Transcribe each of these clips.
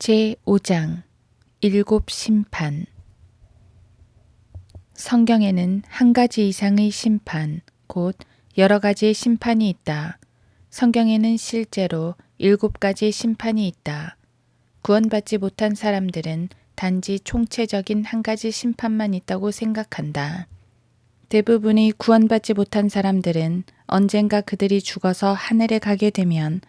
제5장 일곱 심판. 성경에는 한 가지 이상의 심판, 곧 여러 가지의 심판이 있다. 성경에는 실제로 7가지의 심판이 있다. 구원받지 못한 사람들은 단지 총체적인 한 가지 심판만 있다고 생각한다. 대부분의 구원받지 못한 사람들은 언젠가 그들이 죽어서 하늘에 가게 되면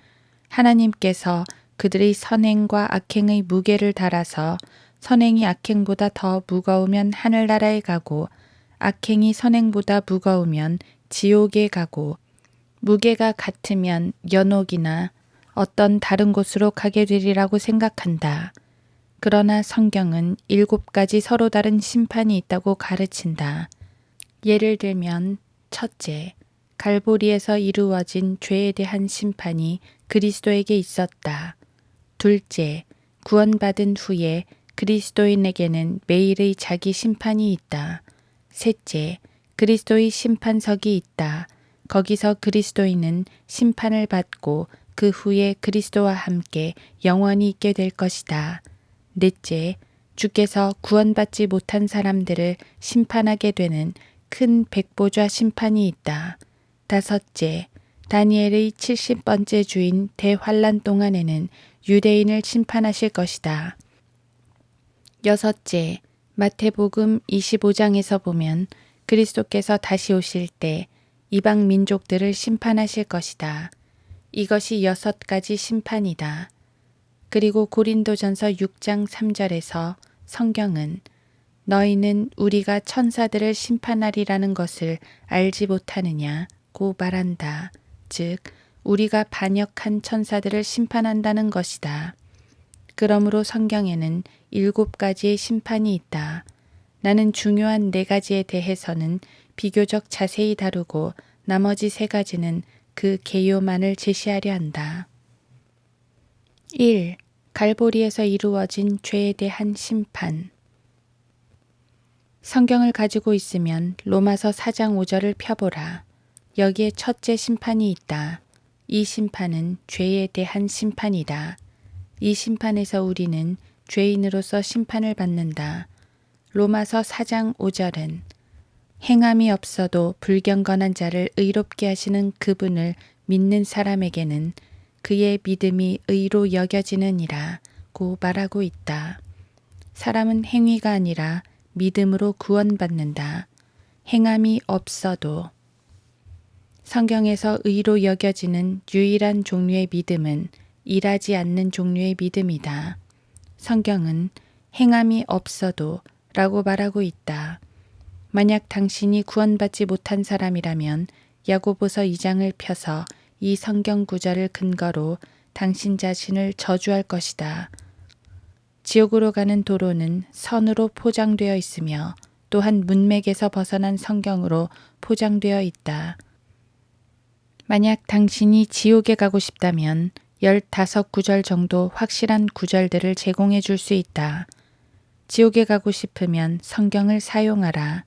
하나님께서 그들의 선행과 악행의 무게를 달아서 선행이 악행보다 더 무거우면 하늘나라에 가고 악행이 선행보다 무거우면 지옥에 가고 무게가 같으면 연옥이나 어떤 다른 곳으로 가게 되리라고 생각한다. 그러나 성경은 7가지 서로 다른 심판이 있다고 가르친다. 예를 들면 첫째, 갈보리에서 이루어진 죄에 대한 심판이 그리스도에게 있었다. 둘째, 구원받은 후에 그리스도인에게는 매일의 자기 심판이 있다. 셋째, 그리스도의 심판석이 있다. 거기서 그리스도인은 심판을 받고 그 후에 그리스도와 함께 영원히 있게 될 것이다. 넷째, 주께서 구원받지 못한 사람들을 심판하게 되는 큰 백보좌 심판이 있다. 다섯째, 다니엘의 70번째 주인 대환란 동안에는 유대인을 심판하실 것이다. 여섯째, 마태복음 25장에서 보면 그리스도께서 다시 오실 때 이방 민족들을 심판하실 것이다. 이것이 6가지 심판이다. 그리고 고린도전서 6장 3절에서 성경은 너희는 우리가 천사들을 심판하리라는 것을 알지 못하느냐고 말한다. 즉, 우리가 반역한 천사들을 심판한다는 것이다. 그러므로 성경에는 7가지의 심판이 있다. 나는 중요한 4가지에 대해서는 비교적 자세히 다루고 나머지 3가지는 그 개요만을 제시하려 한다. 1. 갈보리에서 이루어진 죄에 대한 심판. 성경을 가지고 있으면 로마서 4장 5절을 펴보라. 여기에 첫째 심판이 있다. 이 심판은 죄에 대한 심판이다. 이 심판에서 우리는 죄인으로서 심판을 받는다. 로마서 4장 5절은 행함이 없어도 불경건한 자를 의롭게 하시는 그분을 믿는 사람에게는 그의 믿음이 의로 여겨지느니라 고 말하고 있다. 사람은 행위가 아니라 믿음으로 구원받는다. 행함이 없어도. 성경에서 의로 여겨지는 유일한 종류의 믿음은 일하지 않는 종류의 믿음이다. 성경은 행함이 없어도 라고 말하고 있다. 만약 당신이 구원받지 못한 사람이라면 야고보서 2장을 펴서 이 성경 구절을 근거로 당신 자신을 저주할 것이다. 지옥으로 가는 도로는 선으로 포장되어 있으며 또한 문맥에서 벗어난 성경으로 포장되어 있다. 만약 당신이 지옥에 가고 싶다면 15구절 정도 확실한 구절들을 제공해 줄 수 있다. 지옥에 가고 싶으면 성경을 사용하라.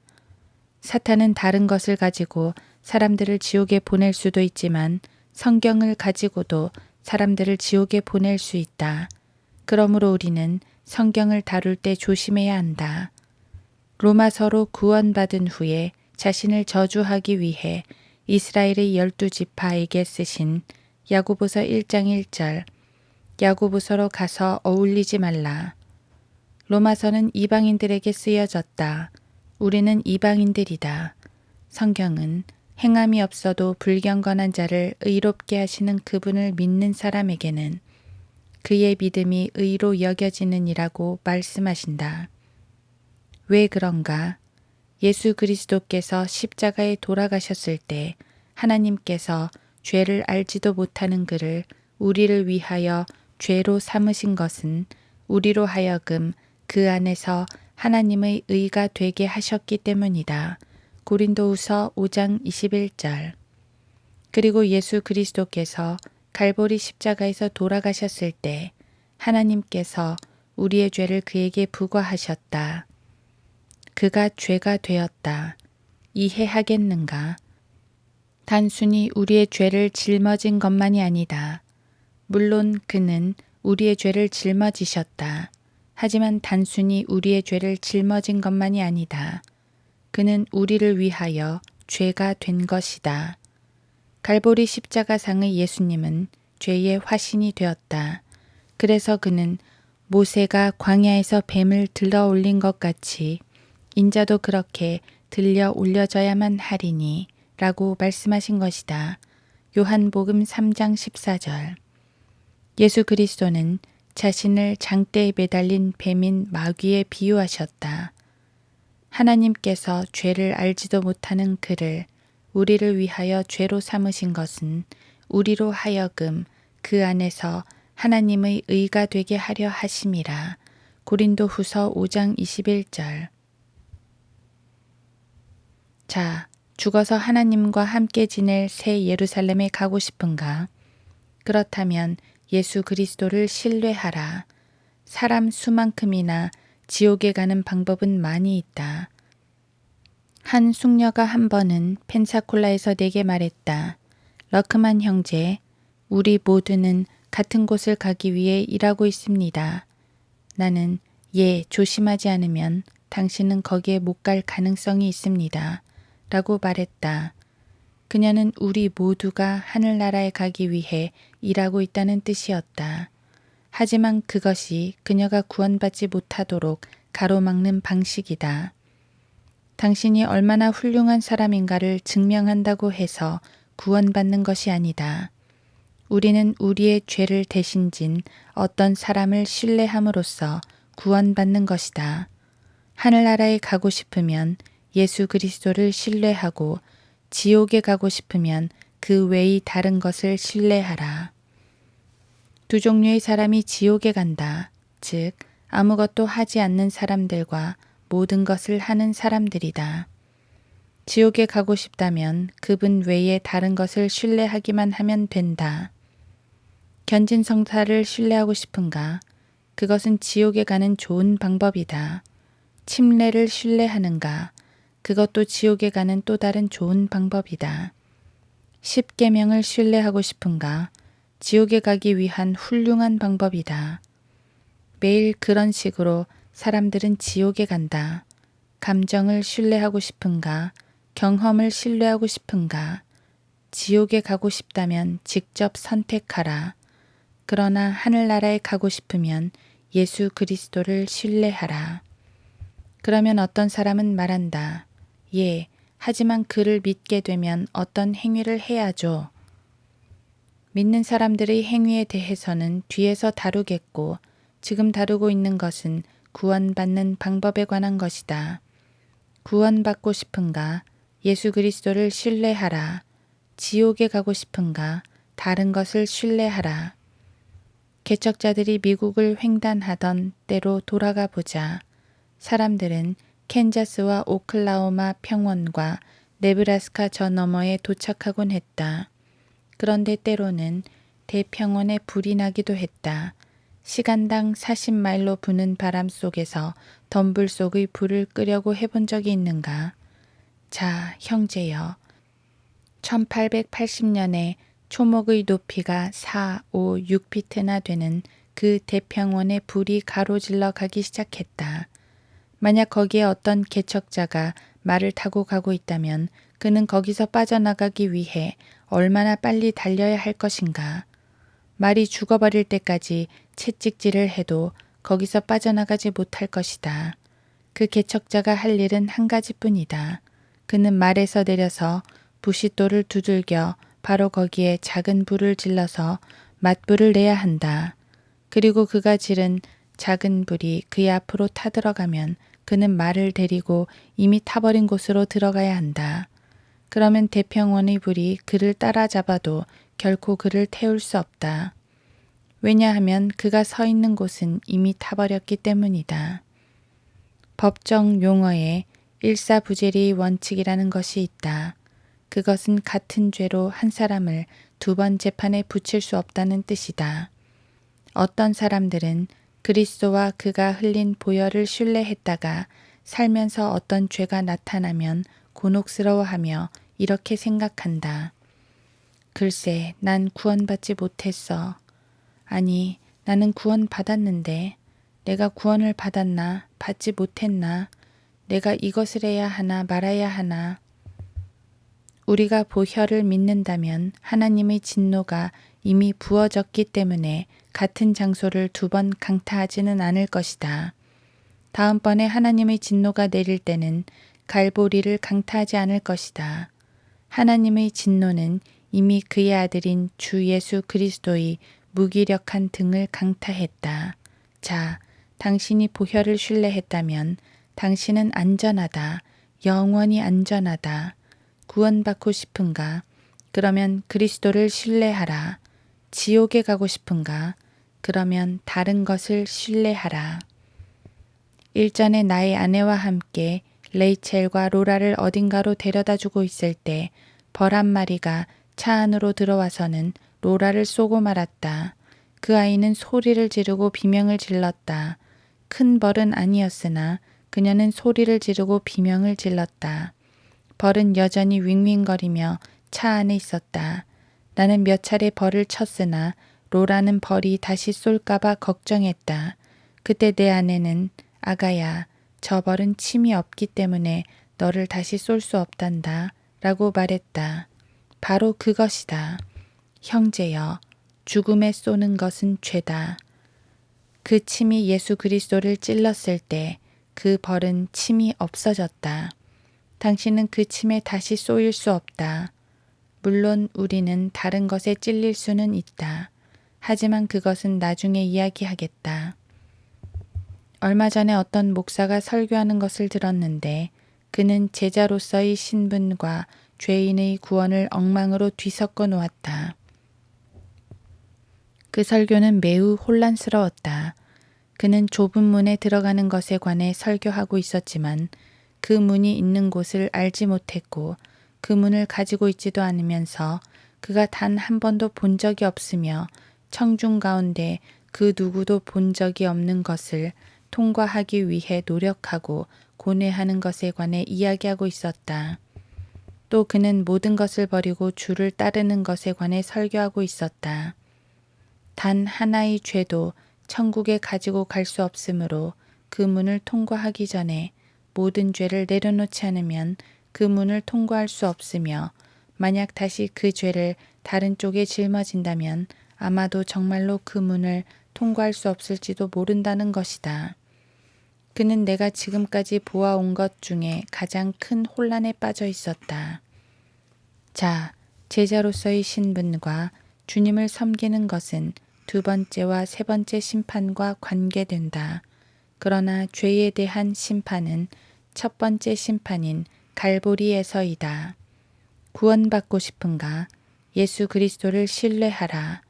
사탄은 다른 것을 가지고 사람들을 지옥에 보낼 수도 있지만 성경을 가지고도 사람들을 지옥에 보낼 수 있다. 그러므로 우리는 성경을 다룰 때 조심해야 한다. 로마서로 구원받은 후에 자신을 저주하기 위해 이스라엘의 12지파에게 쓰신 야고보서 1장 1절, 야고보서로 가서 어울리지 말라. 로마서는 이방인들에게 쓰여졌다. 우리는 이방인들이다. 성경은 행함이 없어도 불경건한 자를 의롭게 하시는 그분을 믿는 사람에게는 그의 믿음이 의로 여겨지느니라고 말씀하신다. 왜 그런가? 예수 그리스도께서 십자가에 돌아가셨을 때 하나님께서 죄를 알지도 못하는 그를 우리를 위하여 죄로 삼으신 것은 우리로 하여금 그 안에서 하나님의 의가 되게 하셨기 때문이다. 고린도후서 5장 21절. 그리고 예수 그리스도께서 갈보리 십자가에서 돌아가셨을 때 하나님께서 우리의 죄를 그에게 부과하셨다. 그가 죄가 되었다. 이해하겠는가? 단순히 우리의 죄를 짊어진 것만이 아니다. 물론 그는 우리의 죄를 짊어지셨다. 하지만 단순히 우리의 죄를 짊어진 것만이 아니다. 그는 우리를 위하여 죄가 된 것이다. 갈보리 십자가상의 예수님은 죄의 화신이 되었다. 그래서 그는 모세가 광야에서 뱀을 들어 올린 것 같이 인자도 그렇게 들려 올려져야만 하리니 라고 말씀하신 것이다. 요한복음 3장 14절. 예수 그리스도는 자신을 장대에 매달린 뱀인 마귀에 비유하셨다. 하나님께서 죄를 알지도 못하는 그를 우리를 위하여 죄로 삼으신 것은 우리로 하여금 그 안에서 하나님의 의가 되게 하려 하심이라. 고린도후서 5장 21절. 자, 죽어서 하나님과 함께 지낼 새 예루살렘에 가고 싶은가? 그렇다면 예수 그리스도를 신뢰하라. 사람 수만큼이나 지옥에 가는 방법은 많이 있다. 한 숙녀가 한 번은 펜사콜라에서 내게 말했다. 러크만 형제, 우리 모두는 같은 곳을 가기 위해 일하고 있습니다. 나는 예, 조심하지 않으면 당신은 거기에 못 갈 가능성이 있습니다. 라고 말했다. 그녀는 우리 모두가 하늘나라에 가기 위해 일하고 있다는 뜻이었다. 하지만 그것이 그녀가 구원받지 못하도록 가로막는 방식이다. 당신이 얼마나 훌륭한 사람인가를 증명한다고 해서 구원받는 것이 아니다. 우리는 우리의 죄를 대신 진 어떤 사람을 신뢰함으로써 구원받는 것이다. 하늘나라에 가고 싶으면 예수 그리스도를 신뢰하고 지옥에 가고 싶으면 그 외의 다른 것을 신뢰하라. 두 종류의 사람이 지옥에 간다. 즉, 아무것도 하지 않는 사람들과 모든 것을 하는 사람들이다. 지옥에 가고 싶다면 그분 외에 다른 것을 신뢰하기만 하면 된다. 견진성사를 신뢰하고 싶은가? 그것은 지옥에 가는 좋은 방법이다. 침례를 신뢰하는가? 그것도 지옥에 가는 또 다른 좋은 방법이다. 십계명을 신뢰하고 싶은가? 지옥에 가기 위한 훌륭한 방법이다. 매일 그런 식으로 사람들은 지옥에 간다. 감정을 신뢰하고 싶은가? 경험을 신뢰하고 싶은가? 지옥에 가고 싶다면 직접 선택하라. 그러나 하늘나라에 가고 싶으면 예수 그리스도를 신뢰하라. 그러면 어떤 사람은 말한다. 예, 하지만 그를 믿게 되면 어떤 행위를 해야죠. 믿는 사람들의 행위에 대해서는 뒤에서 다루겠고 지금 다루고 있는 것은 구원받는 방법에 관한 것이다. 구원받고 싶은가? 예수 그리스도를 신뢰하라. 지옥에 가고 싶은가? 다른 것을 신뢰하라. 개척자들이 미국을 횡단하던 때로 돌아가 보자. 사람들은 캔자스와 오클라호마 평원과 네브라스카 저 너머에 도착하곤 했다. 그런데 때로는 대평원에 불이 나기도 했다. 시간당 40마일로 부는 바람 속에서 덤불 속의 불을 끄려고 해본 적이 있는가? 자, 형제여. 1880년에 초목의 높이가 4, 5, 6피트나 되는 그 대평원에 불이 가로질러 가기 시작했다. 만약 거기에 어떤 개척자가 말을 타고 가고 있다면 그는 거기서 빠져나가기 위해 얼마나 빨리 달려야 할 것인가. 말이 죽어버릴 때까지 채찍질을 해도 거기서 빠져나가지 못할 것이다. 그 개척자가 할 일은 한 가지뿐이다. 그는 말에서 내려서 부싯돌을 두들겨 바로 거기에 작은 불을 질러서 맞불을 내야 한다. 그리고 그가 지른 작은 불이 그의 앞으로 타들어가면 그는 말을 데리고 이미 타버린 곳으로 들어가야 한다. 그러면 대평원의 불이 그를 따라잡아도 결코 그를 태울 수 없다. 왜냐하면 그가 서 있는 곳은 이미 타버렸기 때문이다. 법정 용어에 일사부재리의 원칙이라는 것이 있다. 그것은 같은 죄로 한 사람을 두 번 재판에 붙일 수 없다는 뜻이다. 어떤 사람들은 그리스도와 그가 흘린 보혈을 신뢰했다가 살면서 어떤 죄가 나타나면 곤혹스러워하며 이렇게 생각한다. 글쎄, 난 구원받지 못했어. 아니, 나는 구원받았는데 내가 구원을 받았나 받지 못했나 내가 이것을 해야 하나 말아야 하나 우리가 보혈을 믿는다면 하나님의 진노가 이미 부어졌기 때문에 같은 장소를 두 번 강타하지는 않을 것이다. 다음번에 하나님의 진노가 내릴 때는 갈보리를 강타하지 않을 것이다. 하나님의 진노는 이미 그의 아들인 주 예수 그리스도의 무기력한 등을 강타했다. 자, 당신이 보혈을 신뢰했다면 당신은 안전하다. 영원히 안전하다. 구원받고 싶은가? 그러면 그리스도를 신뢰하라. 지옥에 가고 싶은가? 그러면 다른 것을 신뢰하라. 일전에 나의 아내와 함께 레이첼과 로라를 어딘가로 데려다주고 있을 때 벌 한 마리가 차 안으로 들어와서는 로라를 쏘고 말았다. 그 아이는 소리를 지르고 비명을 질렀다. 큰 벌은 아니었으나 그녀는 소리를 지르고 비명을 질렀다. 벌은 여전히 윙윙거리며 차 안에 있었다. 나는 몇 차례 벌을 쳤으나 로라는 벌이 다시 쏠까봐 걱정했다. 그때 내 아내는 아가야, 저 벌은 침이 없기 때문에 너를 다시 쏠 수 없단다 라고 말했다. 바로 그것이다. 형제여, 죽음에 쏘는 것은 죄다. 그 침이 예수 그리스도를 찔렀을 때 그 벌은 침이 없어졌다. 당신은 그 침에 다시 쏘일 수 없다. 물론 우리는 다른 것에 찔릴 수는 있다. 하지만 그것은 나중에 이야기하겠다. 얼마 전에 어떤 목사가 설교하는 것을 들었는데 그는 제자로서의 신분과 죄인의 구원을 엉망으로 뒤섞어 놓았다. 그 설교는 매우 혼란스러웠다. 그는 좁은 문에 들어가는 것에 관해 설교하고 있었지만 그 문이 있는 곳을 알지 못했고 그 문을 가지고 있지도 않으면서 그가 단 한 번도 본 적이 없으며 청중 가운데 그 누구도 본 적이 없는 것을 통과하기 위해 노력하고 고뇌하는 것에 관해 이야기하고 있었다. 또 그는 모든 것을 버리고 주를 따르는 것에 관해 설교하고 있었다. 단 하나의 죄도 천국에 가지고 갈 수 없으므로 그 문을 통과하기 전에 모든 죄를 내려놓지 않으면 그 문을 통과할 수 없으며 만약 다시 그 죄를 다른 쪽에 짊어진다면 아마도 정말로 그 문을 통과할 수 없을지도 모른다는 것이다. 그는 내가 지금까지 보아온 것 중에 가장 큰 혼란에 빠져 있었다. 자, 제자로서의 신분과 주님을 섬기는 것은 두 번째와 세 번째 심판과 관계된다. 그러나 죄에 대한 심판은 첫 번째 심판인 갈보리에서이다. 구원받고 싶은가? 예수 그리스도를 신뢰하라.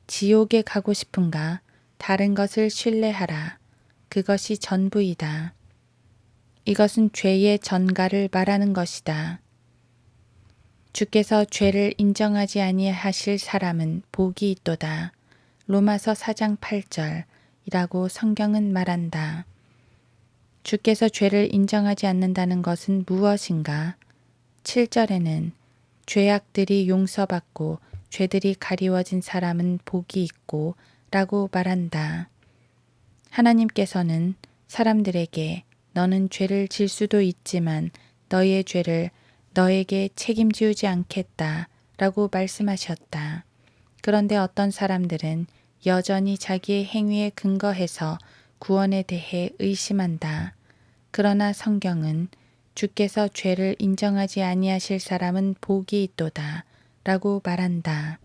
지옥에 가고 싶은가? 다른 것을 신뢰하라. 그것이 전부이다. 이것은 죄의 전가를 말하는 것이다. 주께서 죄를 인정하지 아니하실 사람은 복이 있도다. 로마서 4장 8절이라고 성경은 말한다. 주께서 죄를 인정하지 않는다는 것은 무엇인가? 7절에는 죄악들이 용서받고 죄들이 가리워진 사람은 복이 있고 라고 말한다. 하나님께서는 사람들에게 너는 죄를 질 수도 있지만 너의 죄를 너에게 책임지우지 않겠다 라고 말씀하셨다. 그런데 어떤 사람들은 여전히 자기의 행위에 근거해서 구원에 대해 의심한다. 그러나 성경은 주께서 죄를 인정하지 아니하실 사람은 복이 있도다 라고 말한다.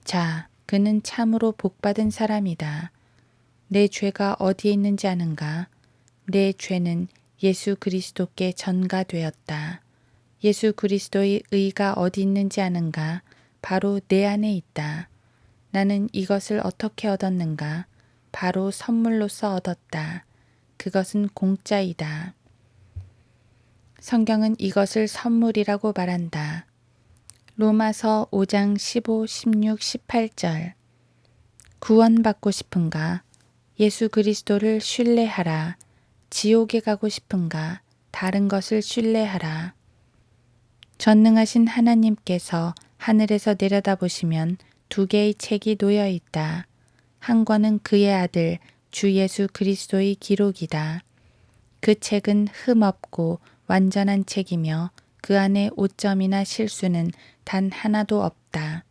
자, 그는 참으로 복받은 사람이다. 내 죄가 어디에 있는지 아는가? 내 죄는 예수 그리스도께 전가되었다. 예수 그리스도의 의가 어디 있는지 아는가? 바로 내 안에 있다. 나는 이것을 어떻게 얻었는가? 바로 선물로서 얻었다. 그것은 공짜이다. 성경은 이것을 선물이라고 말한다. 로마서 5장 15, 16, 18절. 구원받고 싶은가? 예수 그리스도를 신뢰하라. 지옥에 가고 싶은가? 다른 것을 신뢰하라. 전능하신 하나님께서 하늘에서 내려다보시면 두 개의 책이 놓여 있다. 한 권은 그의 아들 주 예수 그리스도의 기록이다. 그 책은 흠없고 완전한 책이며 그 안에 오점이나 실수는 단 하나도 없다.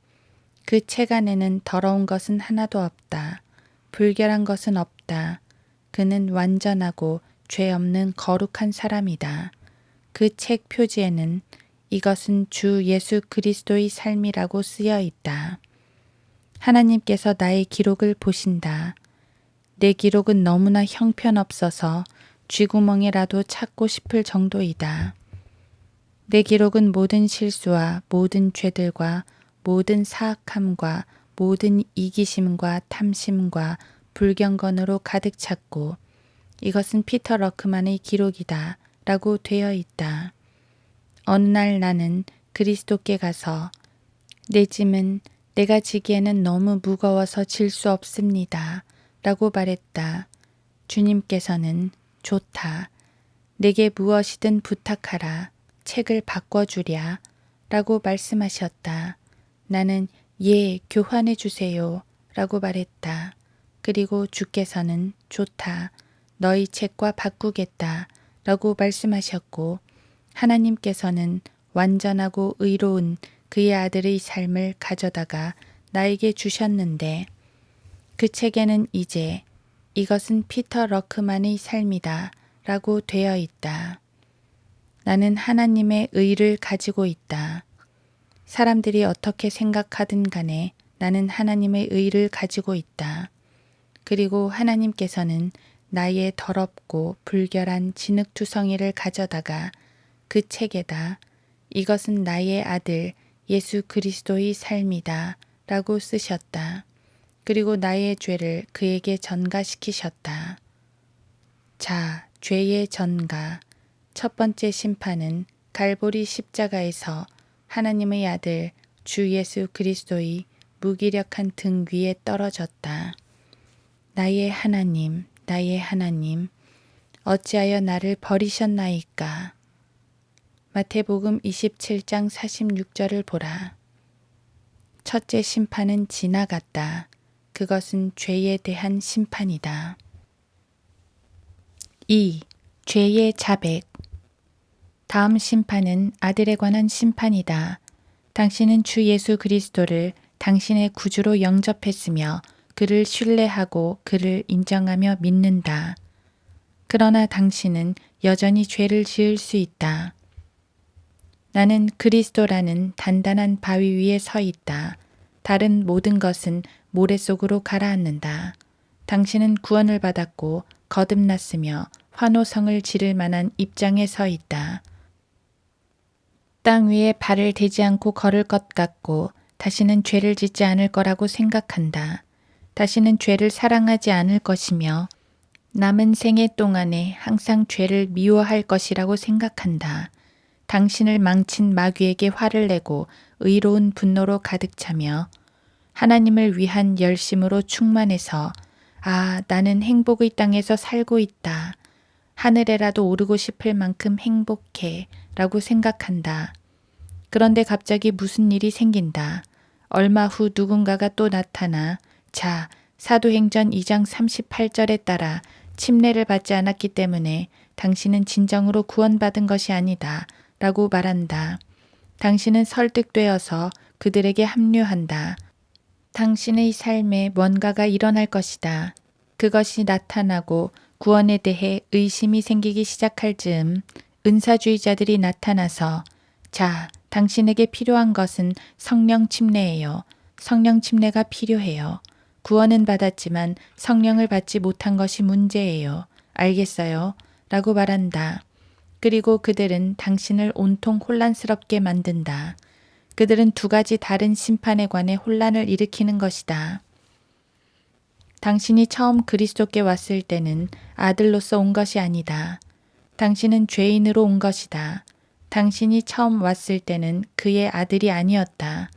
그 책 안에는 더러운 것은 하나도 없다. 불결한 것은 없다. 그는 완전하고 죄 없는 거룩한 사람이다. 그 책 표지에는 이것은 주 예수 그리스도의 삶이라고 쓰여 있다. 하나님께서 나의 기록을 보신다. 내 기록은 너무나 형편없어서 쥐구멍이라도 찾고 싶을 정도이다. 내 기록은 모든 실수와 모든 죄들과 모든 사악함과 모든 이기심과 탐심과 불경건으로 가득 찼고 이것은 피터 러크만의 기록이다 라고 되어 있다. 어느 날 나는 그리스도께 가서 내 짐은 내가 지기에는 너무 무거워서 질 수 없습니다 라고 말했다. 주님께서는 좋다. 내게 무엇이든 부탁하라. 책을 바꿔주랴 라고 말씀하셨다. 나는 예, 교환해 주세요 라고 말했다. 그리고 주께서는 좋다. 너희 책과 바꾸겠다 라고 말씀하셨고 하나님께서는 완전하고 의로운 그의 아들의 삶을 가져다가 나에게 주셨는데 그 책에는 이제 이것은 피터 러크만의 삶이다 라고 되어 있다. 나는 하나님의 의를 가지고 있다. 사람들이 어떻게 생각하든 간에 나는 하나님의 의를 가지고 있다. 그리고 하나님께서는 나의 더럽고 불결한 진흙투성이를 가져다가 그 책에다 이것은 나의 아들 예수 그리스도의 삶이다 라고 쓰셨다. 그리고 나의 죄를 그에게 전가시키셨다. 자, 죄의 전가. 첫 번째 심판은 갈보리 십자가에서 하나님의 아들 주 예수 그리스도의 무기력한 등 위에 떨어졌다. 나의 하나님, 나의 하나님, 어찌하여 나를 버리셨나이까? 마태복음 27장 46절을 보라. 첫째 심판은 지나갔다. 그것은 죄에 대한 심판이다. 2. 죄의 자백. 다음 심판은 아들에 관한 심판이다. 당신은 주 예수 그리스도를 당신의 구주로 영접했으며 그를 신뢰하고 그를 인정하며 믿는다. 그러나 당신은 여전히 죄를 지을 수 있다. 나는 그리스도라는 단단한 바위 위에 서 있다. 다른 모든 것은 모래 속으로 가라앉는다. 당신은 구원을 받았고 거듭났으며 환호성을 지를 만한 입장에 서 있다. 땅 위에 발을 대지 않고 걸을 것 같고 다시는 죄를 짓지 않을 거라고 생각한다. 다시는 죄를 사랑하지 않을 것이며 남은 생애 동안에 항상 죄를 미워할 것이라고 생각한다. 당신을 망친 마귀에게 화를 내고 의로운 분노로 가득 차며 하나님을 위한 열심으로 충만해서 아, 나는 행복의 땅에서 살고 있다. 하늘에라도 오르고 싶을 만큼 행복해 라고 생각한다. 그런데 갑자기 무슨 일이 생긴다. 얼마 후 누군가가 또 나타나 자, 사도행전 2장 38절에 따라 침례를 받지 않았기 때문에 당신은 진정으로 구원받은 것이 아니다 라고 말한다. 당신은 설득되어서 그들에게 합류한다. 당신의 삶에 뭔가가 일어날 것이다. 그것이 나타나고 구원에 대해 의심이 생기기 시작할 즈음 은사주의자들이 나타나서 자, 당신에게 필요한 것은 성령 침례예요. 성령 침례가 필요해요. 구원은 받았지만 성령을 받지 못한 것이 문제예요. 알겠어요? 라고 말한다. 그리고 그들은 당신을 온통 혼란스럽게 만든다. 그들은 두 가지 다른 심판에 관해 혼란을 일으키는 것이다. 당신이 처음 그리스도께 왔을 때는 아들로서 온 것이 아니다. 당신은 죄인으로 온 것이다. 당신이 처음 왔을 때는 그의 아들이 아니었다.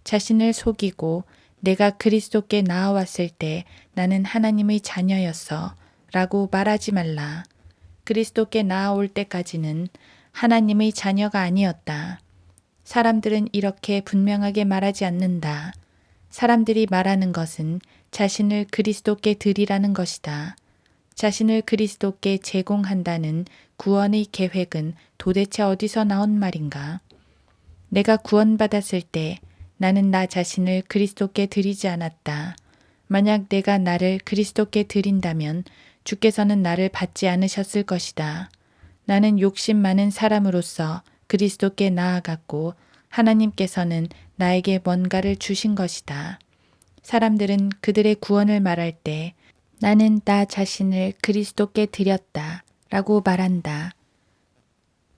자신을 속이고 내가 그리스도께 나아왔을 때 나는 하나님의 자녀였어 라고 말하지 말라. 그리스도께 나아올 때까지는 하나님의 자녀가 아니었다. 사람들은 이렇게 분명하게 말하지 않는다. 사람들이 말하는 것은 자신을 그리스도께 드리라는 것이다. 자신을 그리스도께 제공한다는 구원의 계획은 도대체 어디서 나온 말인가? 내가 구원받았을 때 나는 나 자신을 그리스도께 드리지 않았다. 만약 내가 나를 그리스도께 드린다면 주께서는 나를 받지 않으셨을 것이다. 나는 욕심 많은 사람으로서 그리스도께 나아갔고 하나님께서는 나에게 뭔가를 주신 것이다. 사람들은 그들의 구원을 말할 때 나는 나 자신을 그리스도께 드렸다 라고 말한다.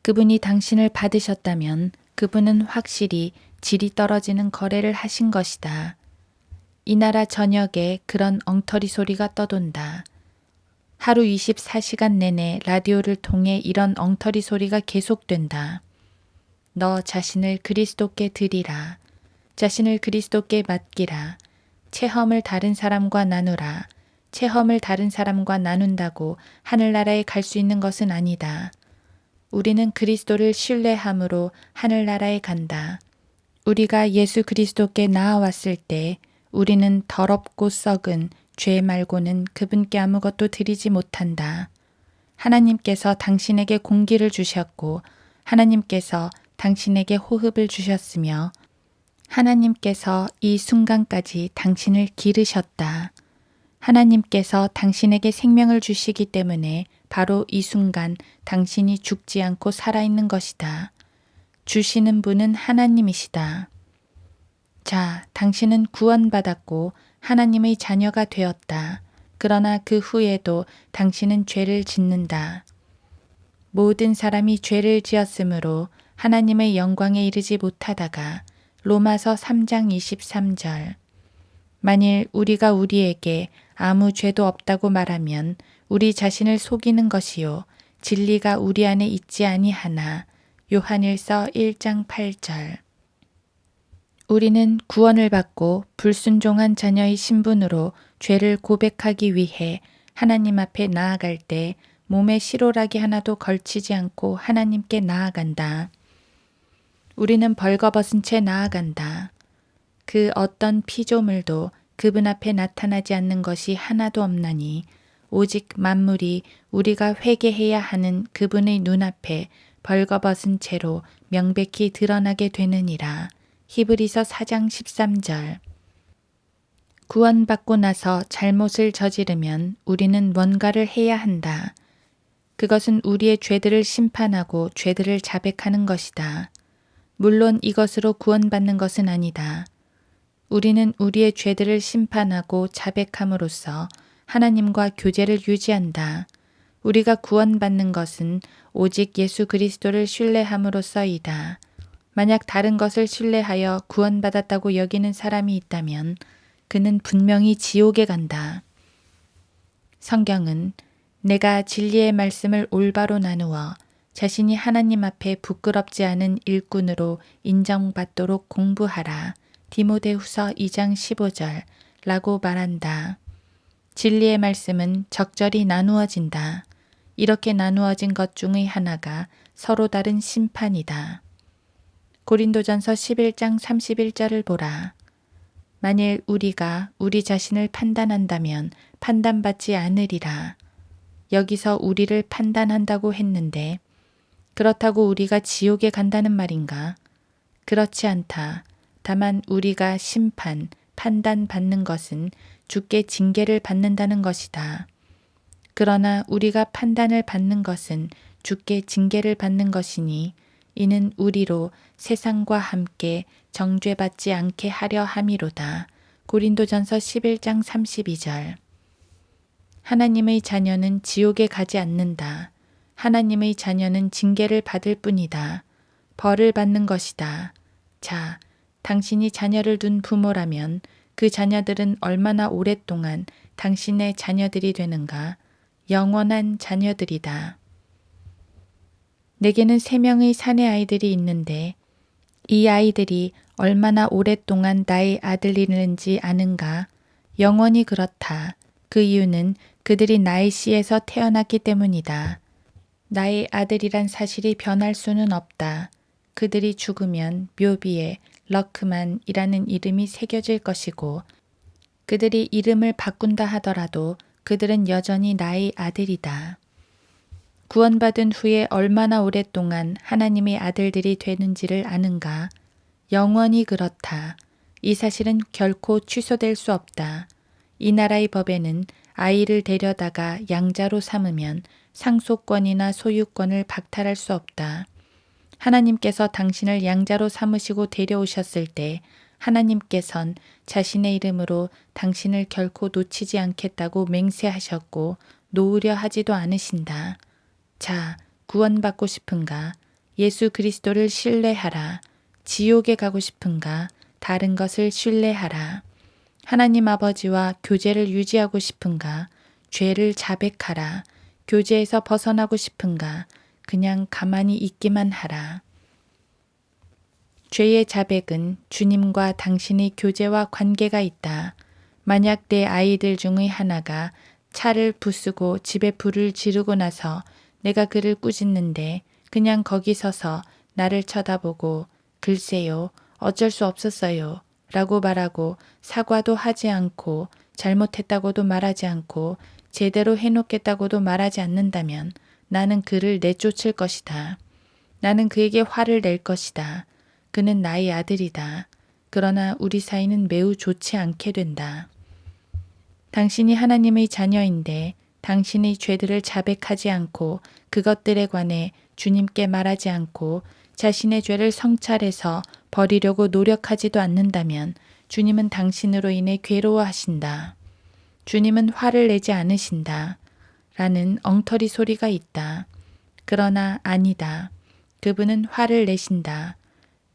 그분이 당신을 받으셨다면 그분은 확실히 질이 떨어지는 거래를 하신 것이다. 이 나라 전역에 그런 엉터리 소리가 떠돈다. 하루 24시간 내내 라디오를 통해 이런 엉터리 소리가 계속된다. 너 자신을 그리스도께 드리라. 자신을 그리스도께 맡기라. 체험을 다른 사람과 나누라. 체험을 다른 사람과 나눈다고 하늘나라에 갈 수 있는 것은 아니다. 우리는 그리스도를 신뢰함으로 하늘나라에 간다. 우리가 예수 그리스도께 나아왔을 때 우리는 더럽고 썩은 죄 말고는 그분께 아무것도 드리지 못한다. 하나님께서 당신에게 공기를 주셨고 하나님께서 당신에게 호흡을 주셨으며 하나님께서 이 순간까지 당신을 기르셨다. 하나님께서 당신에게 생명을 주시기 때문에 바로 이 순간 당신이 죽지 않고 살아있는 것이다. 주시는 분은 하나님이시다. 자, 당신은 구원받았고 하나님의 자녀가 되었다. 그러나 그 후에도 당신은 죄를 짓는다. 모든 사람이 죄를 지었으므로 하나님의 영광에 이르지 못하다가 로마서 3장 23절 만일 우리가 우리에게 아무 죄도 없다고 말하면 우리 자신을 속이는 것이요 진리가 우리 안에 있지 아니하나 요한일서 1장 8절 우리는 구원을 받고 불순종한 자녀의 신분으로 죄를 고백하기 위해 하나님 앞에 나아갈 때 몸에 실오라기 하나도 걸치지 않고 하나님께 나아간다. 우리는 벌거벗은 채 나아간다. 그 어떤 피조물도 그분 앞에 나타나지 않는 것이 하나도 없나니 오직 만물이 우리가 회개해야 하는 그분의 눈앞에 벌거벗은 채로 명백히 드러나게 되느니라. 히브리서 4장 13절 구원받고 나서 잘못을 저지르면 우리는 뭔가를 해야 한다. 그것은 우리의 죄들을 심판하고 죄들을 자백하는 것이다. 물론 이것으로 구원받는 것은 아니다. 우리는 우리의 죄들을 심판하고 자백함으로써 하나님과 교제를 유지한다. 우리가 구원받는 것은 오직 예수 그리스도를 신뢰함으로써이다. 만약 다른 것을 신뢰하여 구원받았다고 여기는 사람이 있다면 그는 분명히 지옥에 간다. 성경은 내가 진리의 말씀을 올바로 나누어 자신이 하나님 앞에 부끄럽지 않은 일꾼으로 인정받도록 공부하라. 디모데후서 2장 15절 라고 말한다. 진리의 말씀은 적절히 나누어진다. 이렇게 나누어진 것 중의 하나가 서로 다른 심판이다. 고린도전서 11장 31절을 보라. 만일 우리가 우리 자신을 판단한다면 판단받지 않으리라. 여기서 우리를 판단한다고 했는데 그렇다고 우리가 지옥에 간다는 말인가? 그렇지 않다. 다만 우리가 심판, 판단받는 것은 주께 징계를 받는다는 것이다. 그러나 우리가 판단을 받는 것은 주께 징계를 받는 것이니 이는 우리로 세상과 함께 정죄받지 않게 하려 함이로다. 고린도전서 11장 32절 하나님의 자녀는 지옥에 가지 않는다. 하나님의 자녀는 징계를 받을 뿐이다. 벌을 받는 것이다. 자, 당신이 자녀를 둔 부모라면 그 자녀들은 얼마나 오랫동안 당신의 자녀들이 되는가? 영원한 자녀들이다. 내게는 3명의 사내 아이들이 있는데 이 아이들이 얼마나 오랫동안 나의 아들이는지 아는가? 영원히 그렇다. 그 이유는 그들이 나의 씨에서 태어났기 때문이다. 나의 아들이란 사실이 변할 수는 없다. 그들이 죽으면 묘비에 러크만이라는 이름이 새겨질 것이고 그들이 이름을 바꾼다 하더라도 그들은 여전히 나의 아들이다. 구원받은 후에 얼마나 오랫동안 하나님의 아들들이 되는지를 아는가? 영원히 그렇다. 이 사실은 결코 취소될 수 없다. 이 나라의 법에는 아이를 데려다가 양자로 삼으면 상속권이나 소유권을 박탈할 수 없다. 하나님께서 당신을 양자로 삼으시고 데려오셨을 때 하나님께선 자신의 이름으로 당신을 결코 놓치지 않겠다고 맹세하셨고 놓으려 하지도 않으신다. 자, 구원받고 싶은가? 예수 그리스도를 신뢰하라. 지옥에 가고 싶은가? 다른 것을 신뢰하라. 하나님 아버지와 교제를 유지하고 싶은가? 죄를 자백하라. 교제에서 벗어나고 싶은가? 그냥 가만히 있기만 하라. 죄의 자백은 주님과 당신의 교제와 관계가 있다. 만약 내 아이들 중의 하나가 차를 부수고 집에 불을 지르고 나서 내가 그를 꾸짖는데 그냥 거기 서서 나를 쳐다보고 글쎄요, 어쩔 수 없었어요 라고 말하고 사과도 하지 않고 잘못했다고도 말하지 않고 제대로 해놓겠다고도 말하지 않는다면 나는 그를 내쫓을 것이다. 나는 그에게 화를 낼 것이다. 그는 나의 아들이다. 그러나 우리 사이는 매우 좋지 않게 된다. 당신이 하나님의 자녀인데 당신의 죄들을 자백하지 않고 그것들에 관해 주님께 말하지 않고 자신의 죄를 성찰해서 버리려고 노력하지도 않는다면 주님은 당신으로 인해 괴로워하신다. 주님은 화를 내지 않으신다. 라는 엉터리 소리가 있다. 그러나 아니다. 그분은 화를 내신다.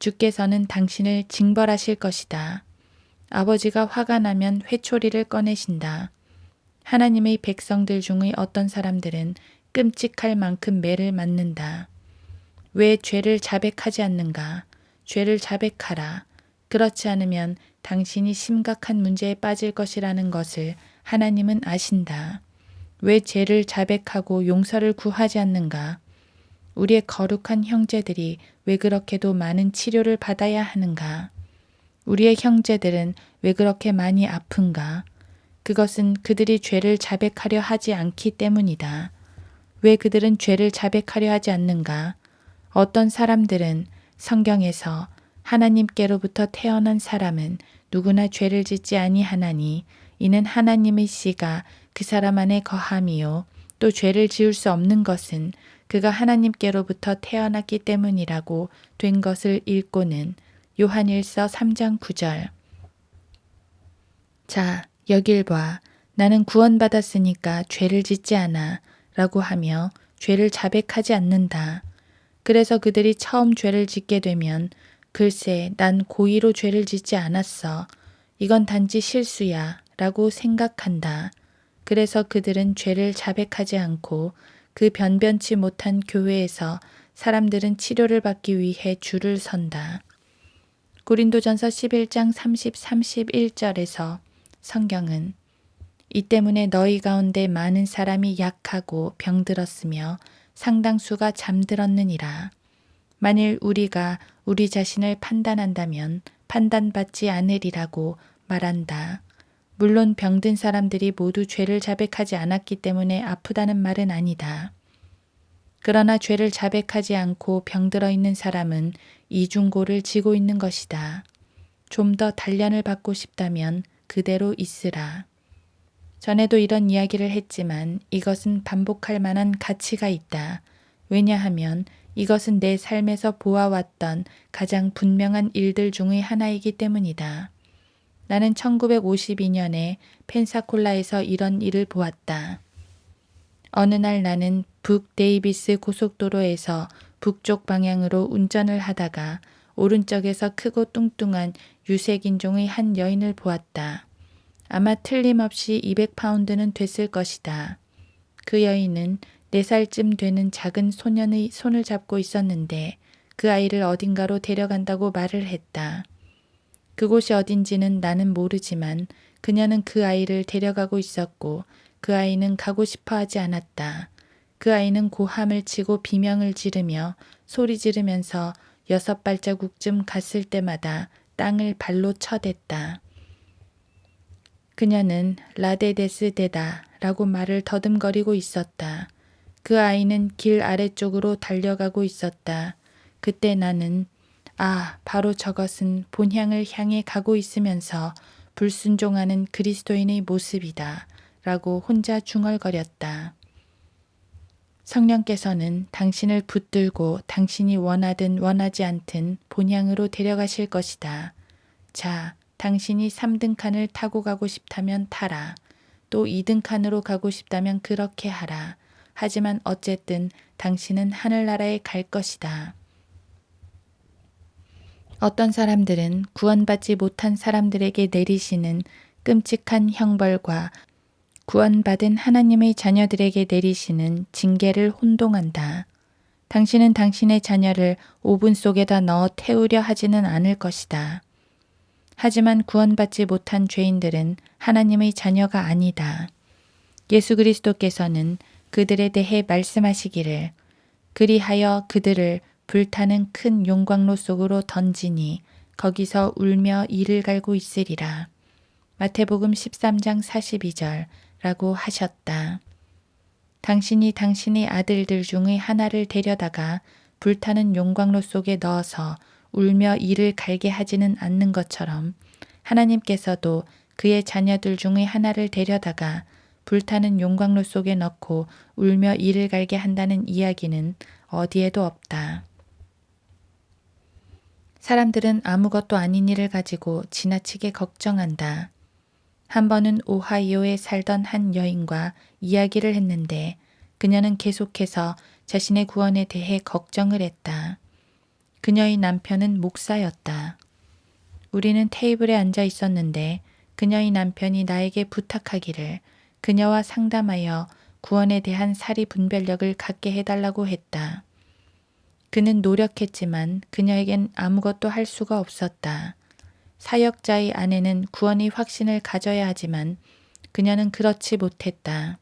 주께서는 당신을 징벌하실 것이다. 아버지가 화가 나면 회초리를 꺼내신다. 하나님의 백성들 중의 어떤 사람들은 끔찍할 만큼 매를 맞는다. 왜 죄를 자백하지 않는가? 죄를 자백하라. 그렇지 않으면 당신이 심각한 문제에 빠질 것이라는 것을 하나님은 아신다. 왜 죄를 자백하고 용서를 구하지 않는가? 우리의 거룩한 형제들이 왜 그렇게도 많은 치료를 받아야 하는가? 우리의 형제들은 왜 그렇게 많이 아픈가? 그것은 그들이 죄를 자백하려 하지 않기 때문이다. 왜 그들은 죄를 자백하려 하지 않는가? 어떤 사람들은 성경에서 하나님께로부터 태어난 사람은 누구나 죄를 짓지 아니하나니 이는 하나님의 씨가 그 사람 안에 거함이요 또 죄를 지을 수 없는 것은 그가 하나님께로부터 태어났기 때문이라고 된 것을 읽고는 요한일서 3장 9절. 자, 여길 봐. 나는 구원받았으니까 죄를 짓지 않아 라고 하며 죄를 자백하지 않는다. 그래서 그들이 처음 죄를 짓게 되면 글쎄 난 고의로 죄를 짓지 않았어. 이건 단지 실수야 라고 생각한다. 그래서 그들은 죄를 자백하지 않고 그 변변치 못한 교회에서 사람들은 치료를 받기 위해 줄을 선다. 고린도전서 11장 30, 31절에서 성경은 이 때문에 너희 가운데 많은 사람이 약하고 병들었으며 상당수가 잠들었느니라. 만일 우리가 우리 자신을 판단한다면 판단받지 않으리라고 말한다. 물론 병든 사람들이 모두 죄를 자백하지 않았기 때문에 아프다는 말은 아니다. 그러나 죄를 자백하지 않고 병들어 있는 사람은 이중고를 지고 있는 것이다. 좀 더 단련을 받고 싶다면 그대로 있으라. 전에도 이런 이야기를 했지만 이것은 반복할 만한 가치가 있다. 왜냐하면 이것은 내 삶에서 보아왔던 가장 분명한 일들 중의 하나이기 때문이다. 나는 1952년에 펜사콜라에서 이런 일을 보았다. 어느 날 나는 북 데이비스 고속도로에서 북쪽 방향으로 운전을 하다가 오른쪽에서 크고 뚱뚱한 유색인종의 한 여인을 보았다. 아마 틀림없이 200파운드는 됐을 것이다. 그 여인은 4살쯤 되는 작은 소년의 손을 잡고 있었는데 그 아이를 어딘가로 데려간다고 말을 했다. 그곳이 어딘지는 나는 모르지만 그녀는 그 아이를 데려가고 있었고 그 아이는 가고 싶어 하지 않았다. 그 아이는 고함을 치고 비명을 지르며 소리 지르면서 6발자국쯤 갔을 때마다 땅을 발로 쳐댔다. 그녀는 라데데스데다 라고 말을 더듬거리고 있었다. 그 아이는 길 아래쪽으로 달려가고 있었다. 그때 나는 바로 저것은 본향을 향해 가고 있으면서 불순종하는 그리스도인의 모습이다 라고 혼자 중얼거렸다. 성령께서는 당신을 붙들고 당신이 원하든 원하지 않든 본향으로 데려가실 것이다. 자, 당신이 3등 칸을 타고 가고 싶다면 타라. 또 2등 칸으로 가고 싶다면 그렇게 하라. 하지만 어쨌든 당신은 하늘나라에 갈 것이다. 어떤 사람들은 구원받지 못한 사람들에게 내리시는 끔찍한 형벌과 구원받은 하나님의 자녀들에게 내리시는 징계를 혼동한다. 당신은 당신의 자녀를 오븐 속에다 넣어 태우려 하지는 않을 것이다. 하지만 구원받지 못한 죄인들은 하나님의 자녀가 아니다. 예수 그리스도께서는 그들에 대해 말씀하시기를 그리하여 그들을 불타는 큰 용광로 속으로 던지니 거기서 울며 이를 갈고 있으리라. 마태복음 13장 42절라고 하셨다. 당신이 당신의 아들들 중의 하나를 데려다가 불타는 용광로 속에 넣어서 울며 이를 갈게 하지는 않는 것처럼 하나님께서도 그의 자녀들 중의 하나를 데려다가 불타는 용광로 속에 넣고 울며 이를 갈게 한다는 이야기는 어디에도 없다. 사람들은 아무것도 아닌 일을 가지고 지나치게 걱정한다. 한 번은 오하이오에 살던 한 여인과 이야기를 했는데 그녀는 계속해서 자신의 구원에 대해 걱정을 했다. 그녀의 남편은 목사였다. 우리는 테이블에 앉아 있었는데 그녀의 남편이 나에게 부탁하기를 그녀와 상담하여 구원에 대한 사리 분별력을 갖게 해달라고 했다. 그는 노력했지만 그녀에겐 아무것도 할 수가 없었다. 사역자의 아내는 구원의 확신을 가져야 하지만 그녀는 그렇지 못했다.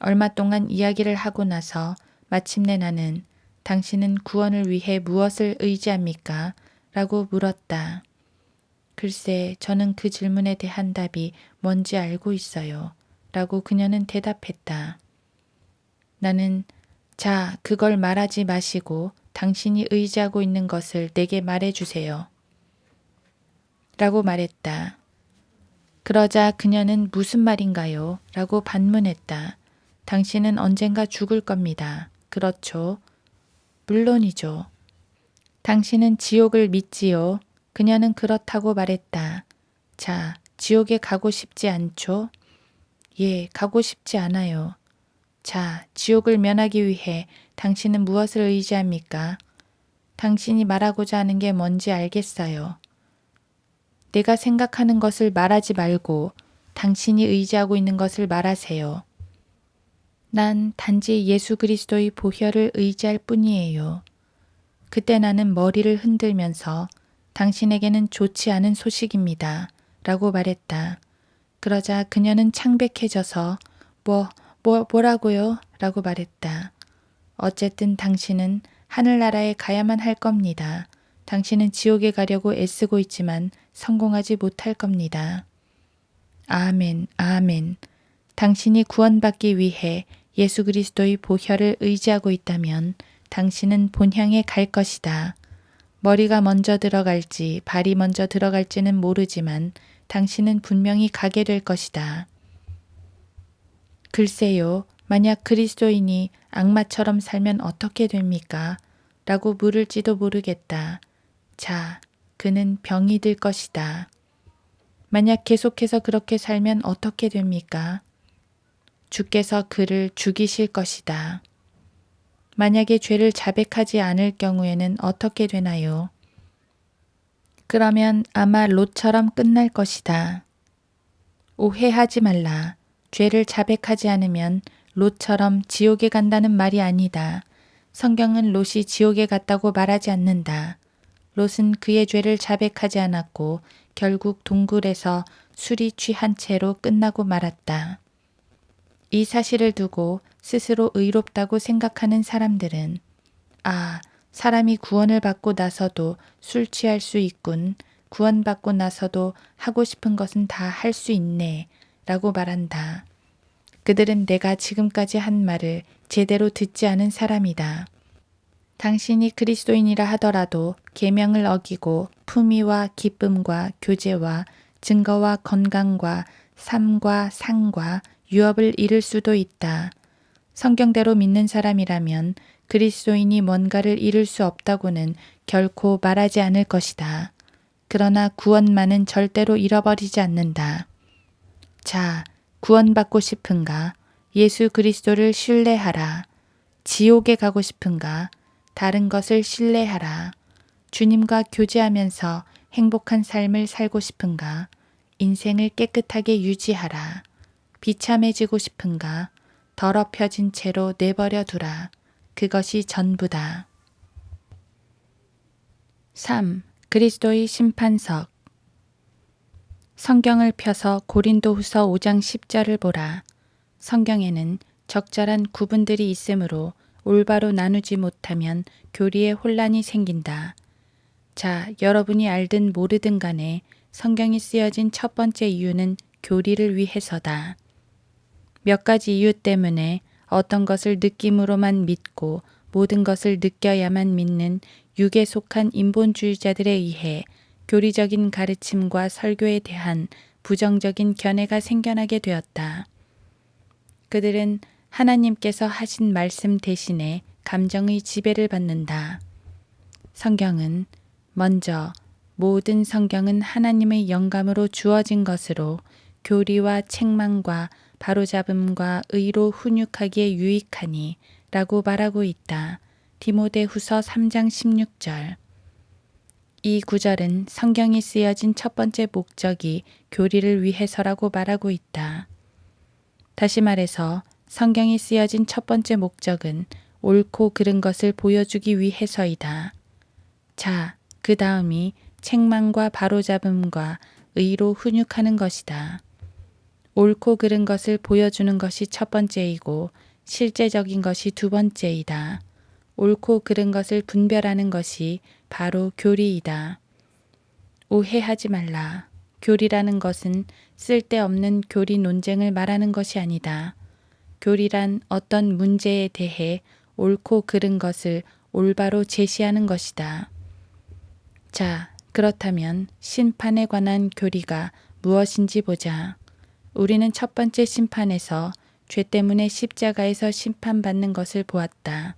얼마 동안 이야기를 하고 나서 마침내 나는 당신은 구원을 위해 무엇을 의지합니까? 라고 물었다. 글쎄, 저는 그 질문에 대한 답이 뭔지 알고 있어요. 라고 그녀는 대답했다. 나는 자, 그걸 말하지 마시고 당신이 의지하고 있는 것을 내게 말해주세요. 라고 말했다. 그러자 그녀는 무슨 말인가요? 라고 반문했다. 당신은 언젠가 죽을 겁니다. 그렇죠? 물론이죠. 당신은 지옥을 믿지요? 그녀는 그렇다고 말했다. 자, 지옥에 가고 싶지 않죠? 예, 가고 싶지 않아요. 자, 지옥을 면하기 위해 당신은 무엇을 의지합니까? 당신이 말하고자 하는 게 뭔지 알겠어요. 내가 생각하는 것을 말하지 말고 당신이 의지하고 있는 것을 말하세요. 난 단지 예수 그리스도의 보혈을 의지할 뿐이에요. 그때 나는 머리를 흔들면서 당신에게는 좋지 않은 소식입니다. 라고 말했다. 그러자 그녀는 창백해져서 뭐라고요? 라고 말했다. 어쨌든 당신은 하늘나라에 가야만 할 겁니다. 당신은 지옥에 가려고 애쓰고 있지만 성공하지 못할 겁니다. 아멘, 아멘. 당신이 구원받기 위해 예수 그리스도의 보혈을 의지하고 있다면 당신은 본향에 갈 것이다. 머리가 먼저 들어갈지 발이 먼저 들어갈지는 모르지만 당신은 분명히 가게 될 것이다. 글쎄요, 만약 그리스도인이 악마처럼 살면 어떻게 됩니까? 라고 물을지도 모르겠다. 자, 그는 병이 들 것이다. 만약 계속해서 그렇게 살면 어떻게 됩니까? 주께서 그를 죽이실 것이다. 만약에 죄를 자백하지 않을 경우에는 어떻게 되나요? 그러면 아마 롯처럼 끝날 것이다. 오해하지 말라. 죄를 자백하지 않으면 롯처럼 지옥에 간다는 말이 아니다. 성경은 롯이 지옥에 갔다고 말하지 않는다. 롯은 그의 죄를 자백하지 않았고 결국 동굴에서 술이 취한 채로 끝나고 말았다. 이 사실을 두고 스스로 의롭다고 생각하는 사람들은 사람이 구원을 받고 나서도 술 취할 수 있군. 구원받고 나서도 하고 싶은 것은 다 할 수 있네. 라고 말한다. 그들은 내가 지금까지 한 말을 제대로 듣지 않은 사람이다. 당신이 그리스도인이라 하더라도 계명을 어기고 품위와 기쁨과 교제와 증거와 건강과 삶과 상과 유업을 잃을 수도 있다. 성경대로 믿는 사람이라면 그리스도인이 뭔가를 잃을 수 없다고는 결코 말하지 않을 것이다. 그러나 구원만은 절대로 잃어버리지 않는다. 자, 구원받고 싶은가? 예수 그리스도를 신뢰하라. 지옥에 가고 싶은가? 다른 것을 신뢰하라. 주님과 교제하면서 행복한 삶을 살고 싶은가? 인생을 깨끗하게 유지하라. 비참해지고 싶은가? 더럽혀진 채로 내버려 두라. 그것이 전부다. 3. 그리스도의 심판석. 성경을 펴서 고린도후서 5장 10절을 보라. 성경에는 적절한 구분들이 있으므로 올바로 나누지 못하면 교리에 혼란이 생긴다. 자, 여러분이 알든 모르든 간에 성경이 쓰여진 첫 번째 이유는 교리를 위해서다. 몇 가지 이유 때문에 어떤 것을 느낌으로만 믿고 모든 것을 느껴야만 믿는 육에 속한 인본주의자들에 의해 교리적인 가르침과 설교에 대한 부정적인 견해가 생겨나게 되었다. 그들은 하나님께서 하신 말씀 대신에 감정의 지배를 받는다. 성경은 먼저 모든 성경은 하나님의 영감으로 주어진 것으로 교리와 책망과 바로잡음과 의로 훈육하기에 유익하니 라고 말하고 있다. 디모데후서 3장 16절. 이 구절은 성경이 쓰여진 첫 번째 목적이 교리를 위해서라고 말하고 있다. 다시 말해서 성경이 쓰여진 첫 번째 목적은 옳고 그른 것을 보여주기 위해서이다. 자, 그 다음이 책망과 바로잡음과 의로 훈육하는 것이다. 옳고 그른 것을 보여주는 것이 첫 번째이고 실제적인 것이 두 번째이다. 옳고 그른 것을 분별하는 것이 바로 교리이다. 오해하지 말라. 교리라는 것은 쓸데없는 교리 논쟁을 말하는 것이 아니다. 교리란 어떤 문제에 대해 옳고 그른 것을 올바로 제시하는 것이다. 자, 그렇다면 심판에 관한 교리가 무엇인지 보자. 우리는 첫 번째 심판에서 죄 때문에 십자가에서 심판받는 것을 보았다.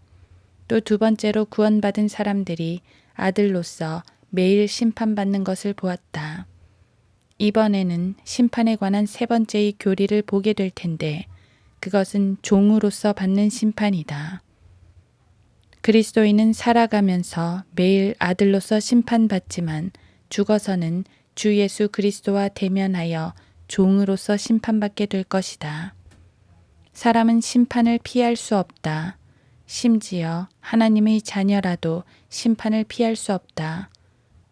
또 두 번째로 구원받은 사람들이 아들로서 매일 심판받는 것을 보았다. 이번에는 심판에 관한 세 번째의 교리를 보게 될 텐데 그것은 종으로서 받는 심판이다. 그리스도인은 살아가면서 매일 아들로서 심판받지만 죽어서는 주 예수 그리스도와 대면하여 종으로서 심판받게 될 것이다. 사람은 심판을 피할 수 없다. 심지어 하나님의 자녀라도 심판을 피할 수 없다.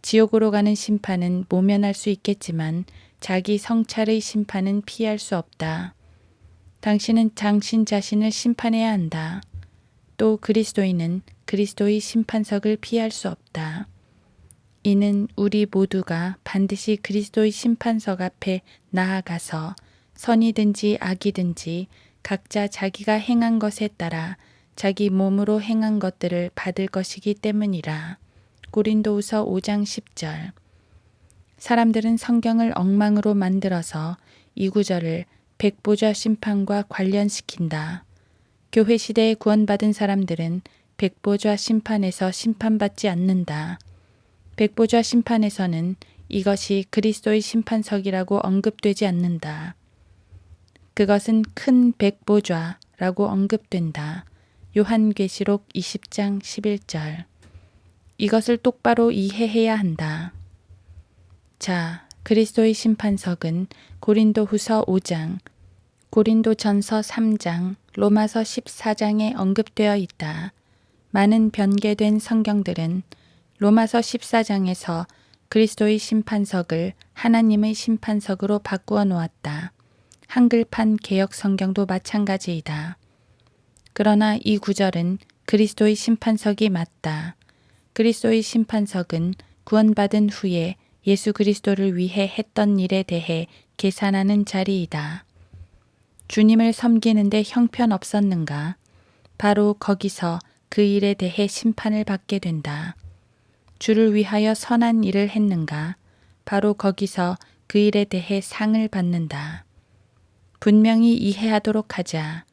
지옥으로 가는 심판은 모면할 수 있겠지만 자기 성찰의 심판은 피할 수 없다. 당신은 당신 자신을 심판해야 한다. 또 그리스도인은 그리스도의 심판석을 피할 수 없다. 이는 우리 모두가 반드시 그리스도의 심판석 앞에 나아가서 선이든지 악이든지 각자 자기가 행한 것에 따라 자기 몸으로 행한 것들을 받을 것이기 때문이라. 고린도후서 5장 10절. 사람들은 성경을 엉망으로 만들어서 이 구절을 백보좌 심판과 관련시킨다. 교회 시대에 구원받은 사람들은 백보좌 심판에서 심판받지 않는다. 백보좌 심판에서는 이것이 그리스도의 심판석이라고 언급되지 않는다. 그것은 큰 백보좌라고 언급된다. 요한계시록 20장 11절. 이것을 똑바로 이해해야 한다. 자, 그리스도의 심판석은 고린도후서 5장, 고린도전서 3장, 로마서 14장에 언급되어 있다. 많은 변개된 성경들은 로마서 14장에서 그리스도의 심판석을 하나님의 심판석으로 바꾸어 놓았다. 한글판 개역 성경도 마찬가지이다. 그러나 이 구절은 그리스도의 심판석이 맞다. 그리스도의 심판석은 구원받은 후에 예수 그리스도를 위해 했던 일에 대해 계산하는 자리이다. 주님을 섬기는데 형편없었는가? 바로 거기서 그 일에 대해 심판을 받게 된다. 주를 위하여 선한 일을 했는가? 바로 거기서 그 일에 대해 상을 받는다. 분명히 이해하도록 하자.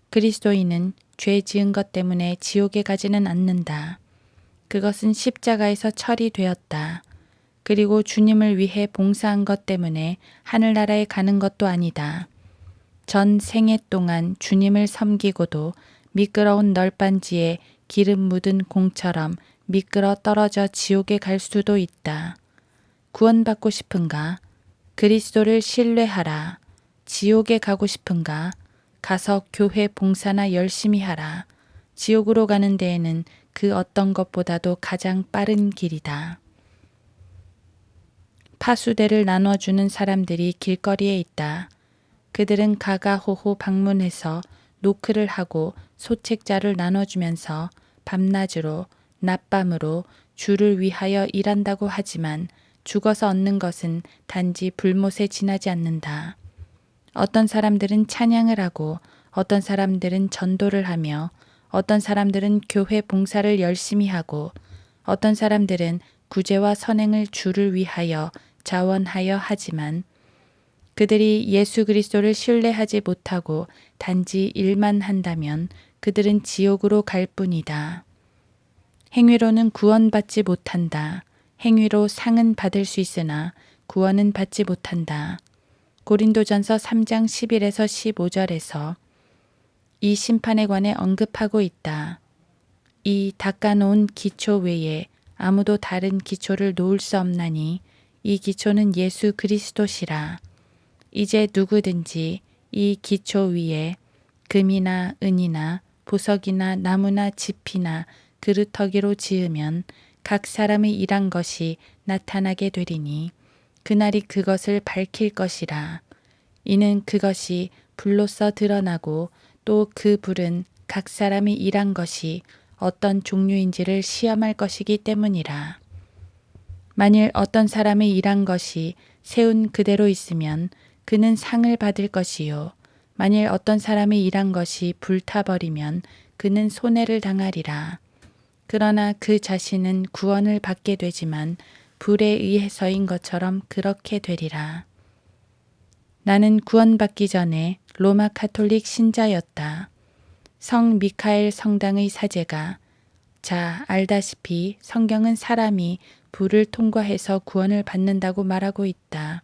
그리스도인은 죄 지은 것 때문에 지옥에 가지는 않는다. 그것은 십자가에서 처리되었다. 그리고 주님을 위해 봉사한 것 때문에 하늘나라에 가는 것도 아니다. 전 생애 동안 주님을 섬기고도 미끄러운 널빤지에 기름 묻은 공처럼 미끄러 떨어져 지옥에 갈 수도 있다. 구원받고 싶은가? 그리스도를 신뢰하라. 지옥에 가고 싶은가? 가서 교회 봉사나 열심히 하라. 지옥으로 가는 데에는 그 어떤 것보다도 가장 빠른 길이다. 파수대를 나눠주는 사람들이 길거리에 있다. 그들은 가가호호 방문해서 노크를 하고 소책자를 나눠주면서 밤낮으로 낮밤으로 주를 위하여 일한다고 하지만 죽어서 얻는 것은 단지 불못에 지나지 않는다. 어떤 사람들은 찬양을 하고 어떤 사람들은 전도를 하며 어떤 사람들은 교회 봉사를 열심히 하고 어떤 사람들은 구제와 선행을 주를 위하여 자원하여 하지만 그들이 예수 그리스도를 신뢰하지 못하고 단지 일만 한다면 그들은 지옥으로 갈 뿐이다. 행위로는 구원받지 못한다. 행위로 상은 받을 수 있으나 구원은 받지 못한다. 고린도전서 3장 11에서 15절에서 이 심판에 관해 언급하고 있다. 이 닦아놓은 기초 외에 아무도 다른 기초를 놓을 수 없나니 이 기초는 예수 그리스도시라. 이제 누구든지 이 기초 위에 금이나 은이나 보석이나 나무나 짚이나 그루터기로 지으면 각 사람의 일한 것이 나타나게 되리니 그날이 그것을 밝힐 것이라. 이는 그것이 불로써 드러나고 또 그 불은 각 사람이 일한 것이 어떤 종류인지를 시험할 것이기 때문이라. 만일 어떤 사람의 일한 것이 세운 그대로 있으면 그는 상을 받을 것이요. 만일 어떤 사람의 일한 것이 불타버리면 그는 손해를 당하리라. 그러나 그 자신은 구원을 받게 되지만 불에 의해서인 것처럼 그렇게 되리라. 나는 구원받기 전에 로마 가톨릭 신자였다. 성 미카엘 성당의 사제가 자, 알다시피 성경은 사람이 불을 통과해서 구원을 받는다고 말하고 있다.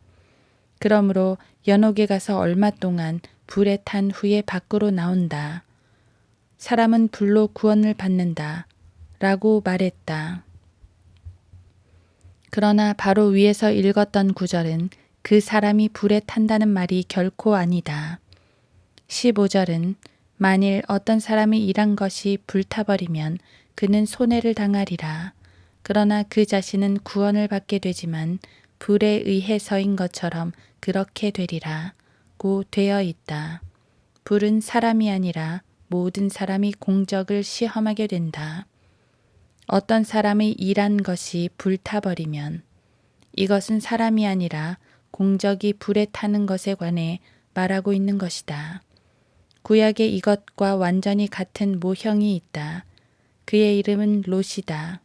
그러므로 연옥에 가서 얼마 동안 불에 탄 후에 밖으로 나온다. 사람은 불로 구원을 받는다. 라고 말했다. 그러나 바로 위에서 읽었던 구절은 그 사람이 불에 탄다는 말이 결코 아니다. 15절은 만일 어떤 사람이 일한 것이 불타버리면 그는 손해를 당하리라. 그러나 그 자신은 구원을 받게 되지만 불에 의해서인 것처럼 그렇게 되리라. 고 되어 있다. 불은 사람이 아니라 모든 사람이 공적을 시험하게 된다. 어떤 사람의 일한 것이 불타버리면 이것은 사람이 아니라 공적이 불에 타는 것에 관해 말하고 있는 것이다. 구약에 이것과 완전히 같은 모형이 있다. 그의 이름은 롯이다.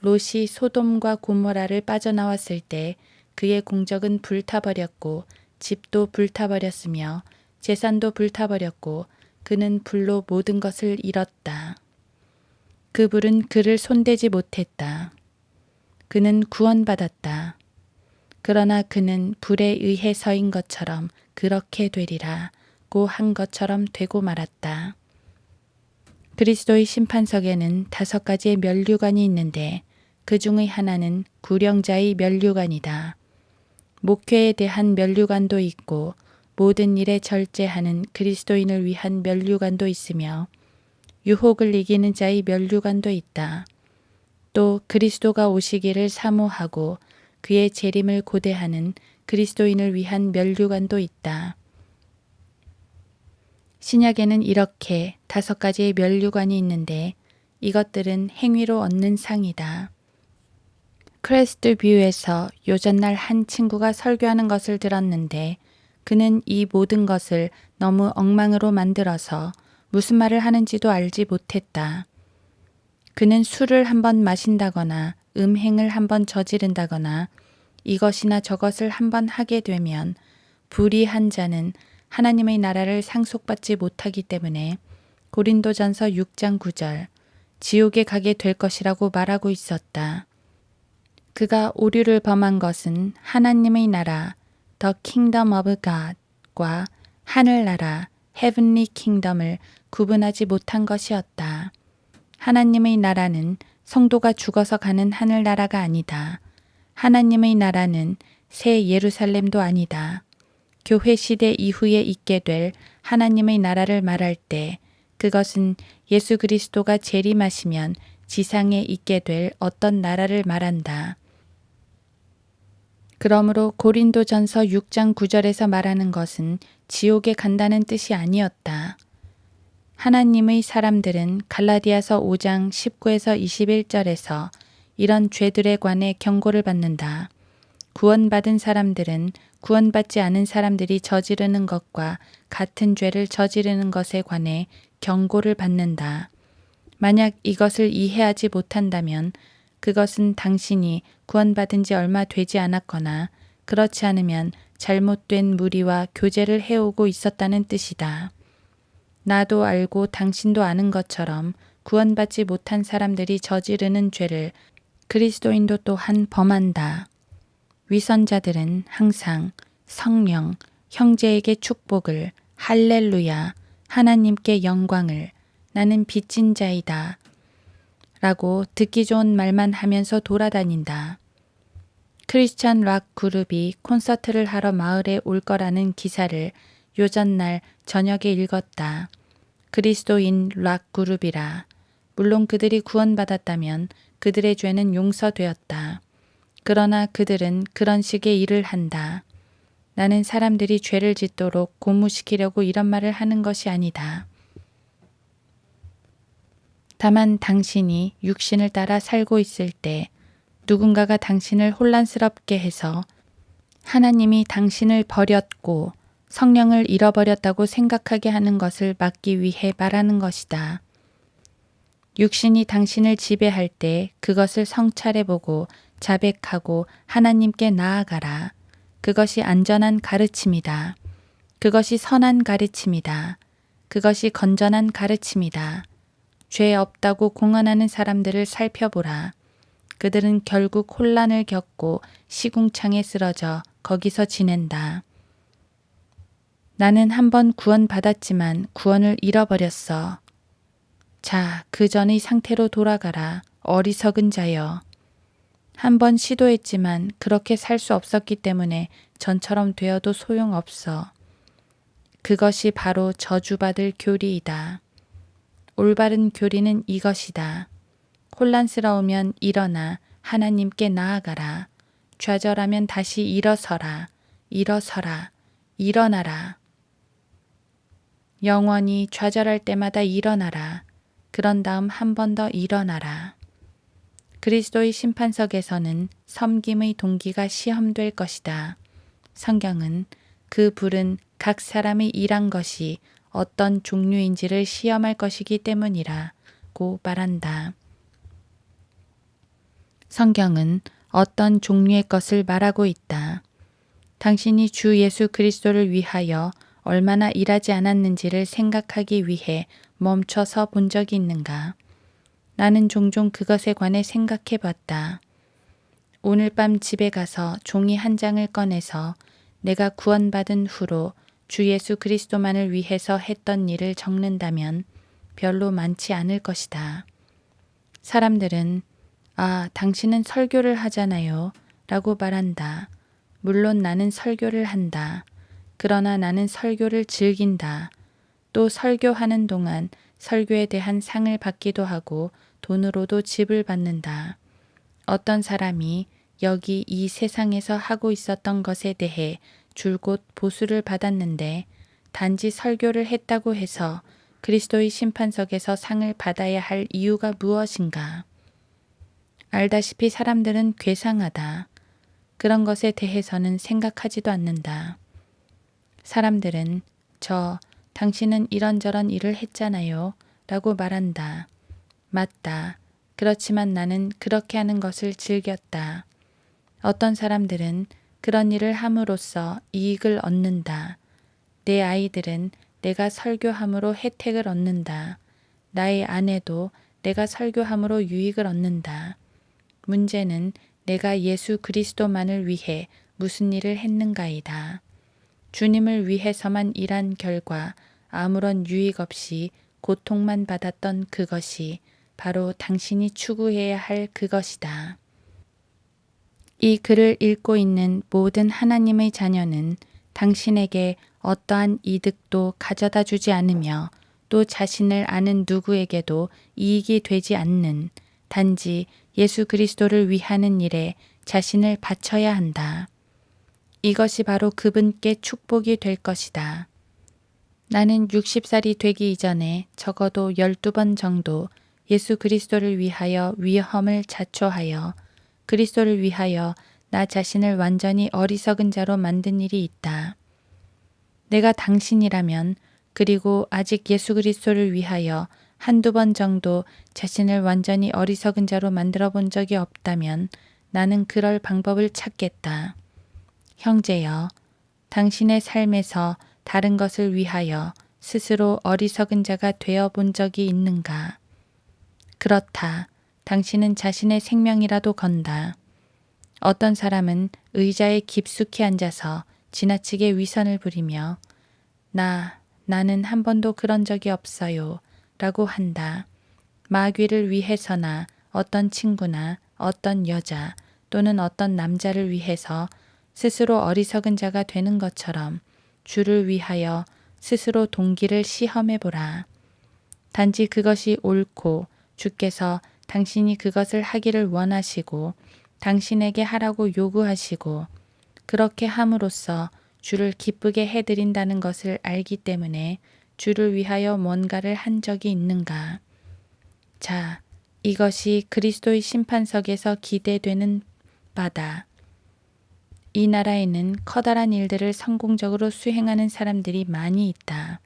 롯이 소돔과 고모라를 빠져나왔을 때 그의 공적은 불타버렸고 집도 불타버렸으며 재산도 불타버렸고 그는 불로 모든 것을 잃었다. 그 불은 그를 손대지 못했다. 그는 구원받았다. 그러나 그는 불에 의해서인 것처럼 그렇게 되리라 고 한 것처럼 되고 말았다. 그리스도의 심판석에는 5가지의 면류관이 있는데 그 중의 하나는 구령자의 면류관이다. 목회에 대한 면류관도 있고 모든 일에 절제하는 그리스도인을 위한 면류관도 있으며 유혹을 이기는 자의 면류관도 있다. 또 그리스도가 오시기를 사모하고 그의 재림을 고대하는 그리스도인을 위한 면류관도 있다. 신약에는 이렇게 5가지의 면류관이 있는데 이것들은 행위로 얻는 상이다. 크레스트 뷰에서 요전날 한 친구가 설교하는 것을 들었는데 그는 이 모든 것을 너무 엉망으로 만들어서 무슨 말을 하는지도 알지 못했다. 그는 술을 한번 마신다거나 음행을 한번 저지른다거나 이것이나 저것을 한번 하게 되면 불의한 자는 하나님의 나라를 상속받지 못하기 때문에 고린도전서 6장 9절 지옥에 가게 될 것이라고 말하고 있었다. 그가 오류를 범한 것은 하나님의 나라 The Kingdom of God과 하늘나라 Heavenly Kingdom을 구분하지 못한 것이었다. 하나님의 나라는 성도가 죽어서 가는 하늘나라가 아니다. 하나님의 나라는 새 예루살렘도 아니다. 교회 시대 이후에 있게 될 하나님의 나라를 말할 때 그것은 예수 그리스도가 재림하시면 지상에 있게 될 어떤 나라를 말한다. 그러므로 고린도전서 6장 9절에서 말하는 것은 지옥에 간다는 뜻이 아니었다. 하나님의 사람들은 갈라디아서 5장 19에서 21절에서 이런 죄들에 관해 경고를 받는다. 구원받은 사람들은 구원받지 않은 사람들이 저지르는 것과 같은 죄를 저지르는 것에 관해 경고를 받는다. 만약 이것을 이해하지 못한다면 그것은 당신이 구원받은 지 얼마 되지 않았거나 그렇지 않으면 잘못된 무리와 교제를 해오고 있었다는 뜻이다. 나도 알고 당신도 아는 것처럼 구원받지 못한 사람들이 저지르는 죄를 그리스도인도 또한 범한다. 위선자들은 항상 성령, 형제에게 축복을, 할렐루야, 하나님께 영광을, 나는 빚진 자이다 라고 듣기 좋은 말만 하면서 돌아다닌다. 크리스찬 락 그룹이 콘서트를 하러 마을에 올 거라는 기사를 요전날 저녁에 읽었다. 그리스도인 락 그룹이라. 물론 그들이 구원받았다면 그들의 죄는 용서되었다. 그러나 그들은 그런 식의 일을 한다. 나는 사람들이 죄를 짓도록 고무시키려고 이런 말을 하는 것이 아니다. 다만 당신이 육신을 따라 살고 있을 때 누군가가 당신을 혼란스럽게 해서 하나님이 당신을 버렸고 성령을 잃어버렸다고 생각하게 하는 것을 막기 위해 말하는 것이다. 육신이 당신을 지배할 때 그것을 성찰해보고 자백하고 하나님께 나아가라. 그것이 안전한 가르침이다. 그것이 선한 가르침이다. 그것이 건전한 가르침이다. 죄 없다고 공언하는 사람들을 살펴보라. 그들은 결국 혼란을 겪고 시궁창에 쓰러져 거기서 지낸다. 나는 한번 구원받았지만 구원을 잃어버렸어. 자, 그 전의 상태로 돌아가라. 어리석은 자여. 한번 시도했지만 그렇게 살 수 없었기 때문에 전처럼 되어도 소용없어. 그것이 바로 저주받을 교리이다. 올바른 교리는 이것이다. 혼란스러우면 일어나 하나님께 나아가라. 좌절하면 다시 일어서라. 일어서라. 일어나라. 영원히 좌절할 때마다 일어나라. 그런 다음 한 번 더 일어나라. 그리스도의 심판석에서는 섬김의 동기가 시험될 것이다. 성경은 그 불은 각 사람이 일한 것이 어떤 종류인지를 시험할 것이기 때문이라고 말한다. 성경은 어떤 종류의 것을 말하고 있다. 당신이 주 예수 그리스도를 위하여 얼마나 일하지 않았는지를 생각하기 위해 멈춰서 본 적이 있는가? 나는 종종 그것에 관해 생각해 봤다. 오늘 밤 집에 가서 종이 한 장을 꺼내서 내가 구원받은 후로 주 예수 그리스도만을 위해서 했던 일을 적는다면 별로 많지 않을 것이다. 사람들은 아, 당신은 설교를 하잖아요 라고 말한다. 물론 나는 설교를 한다. 그러나 나는 설교를 즐긴다. 또 설교하는 동안 설교에 대한 상을 받기도 하고 돈으로도 집을 받는다. 어떤 사람이 여기 이 세상에서 하고 있었던 것에 대해 줄곧 보수를 받았는데 단지 설교를 했다고 해서 그리스도의 심판석에서 상을 받아야 할 이유가 무엇인가? 알다시피 사람들은 괴상하다. 그런 것에 대해서는 생각하지도 않는다. 사람들은 당신은 이런저런 일을 했잖아요. 라고 말한다. 맞다. 그렇지만 나는 그렇게 하는 것을 즐겼다. 어떤 사람들은 그런 일을 함으로써 이익을 얻는다. 내 아이들은 내가 설교함으로 혜택을 얻는다. 나의 아내도 내가 설교함으로 유익을 얻는다. 문제는 내가 예수 그리스도만을 위해 무슨 일을 했는가이다. 주님을 위해서만 일한 결과 아무런 유익 없이 고통만 받았던 그것이 바로 당신이 추구해야 할 그것이다. 이 글을 읽고 있는 모든 하나님의 자녀는 당신에게 어떠한 이득도 가져다 주지 않으며 또 자신을 아는 누구에게도 이익이 되지 않는 단지 예수 그리스도를 위하는 일에 자신을 바쳐야 한다. 이것이 바로 그분께 축복이 될 것이다. 나는 60살이 되기 이전에 적어도 12번 정도 예수 그리스도를 위하여 위험을 자초하여 그리스도를 위하여 나 자신을 완전히 어리석은 자로 만든 일이 있다. 내가 당신이라면 그리고 아직 예수 그리스도를 위하여 한두 번 정도 자신을 완전히 어리석은 자로 만들어 본 적이 없다면 나는 그럴 방법을 찾겠다. 형제여, 당신의 삶에서 다른 것을 위하여 스스로 어리석은 자가 되어 본 적이 있는가? 그렇다. 당신은 자신의 생명이라도 건다. 어떤 사람은 의자에 깊숙이 앉아서 지나치게 위선을 부리며 나는 한 번도 그런 적이 없어요. 라고 한다. 마귀를 위해서나 어떤 친구나 어떤 여자 또는 어떤 남자를 위해서 스스로 어리석은 자가 되는 것처럼 주를 위하여 스스로 동기를 시험해보라. 단지 그것이 옳고 주께서 당신이 그것을 하기를 원하시고 당신에게 하라고 요구하시고 그렇게 함으로써 주를 기쁘게 해드린다는 것을 알기 때문에 주를 위하여 뭔가를 한 적이 있는가? 자, 이것이 그리스도의 심판석에서 기대되는 바다. 이 나라에는 커다란 일들을 성공적으로 수행하는 사람들이 많이 있다.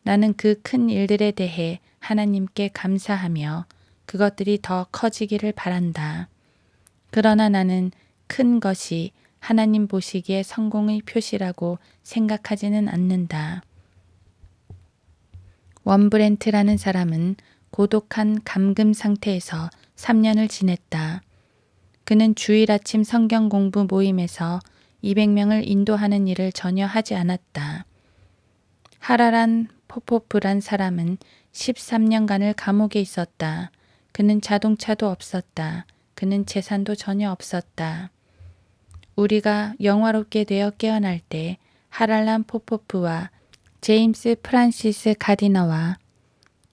나는 그 큰 일들에 대해 하나님께 감사하며 그것들이 더 커지기를 바란다. 그러나 나는 큰 것이 하나님 보시기에 성공의 표시라고 생각하지는 않는다. 원브렌트라는 사람은 고독한 감금 상태에서 3년을 지냈다. 그는 주일 아침 성경 공부 모임에서 200명을 인도하는 일을 전혀 하지 않았다. 하라란 포포프란 사람은 13년간을 감옥에 있었다. 그는 자동차도 없었다. 그는 재산도 전혀 없었다. 우리가 영화롭게 되어 깨어날 때 하랄란 포포프와 제임스 프란시스 가디너와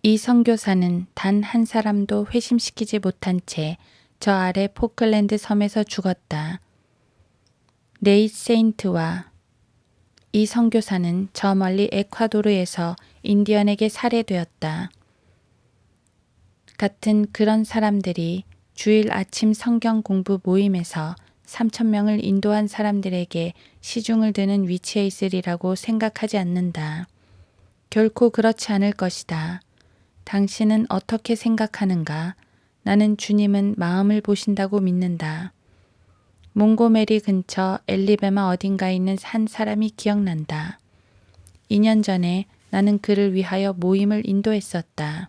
이 선교사는 단 한 사람도 회심시키지 못한 채 저 아래 포클랜드 섬에서 죽었다. 네이트 세인트와 이 선교사는 저 멀리 에콰도르에서 인디언에게 살해되었다. 같은 그런 사람들이 주일 아침 성경 공부 모임에서 3,000명을 인도한 사람들에게 시중을 드는 위치에 있으리라고 생각하지 않는다. 결코 그렇지 않을 것이다. 당신은 어떻게 생각하는가? 나는 주님은 마음을 보신다고 믿는다. 몽고메리 근처 엘리베마 어딘가에 있는 한 사람이 기억난다. 2년 전에 나는 그를 위하여 모임을 인도했었다.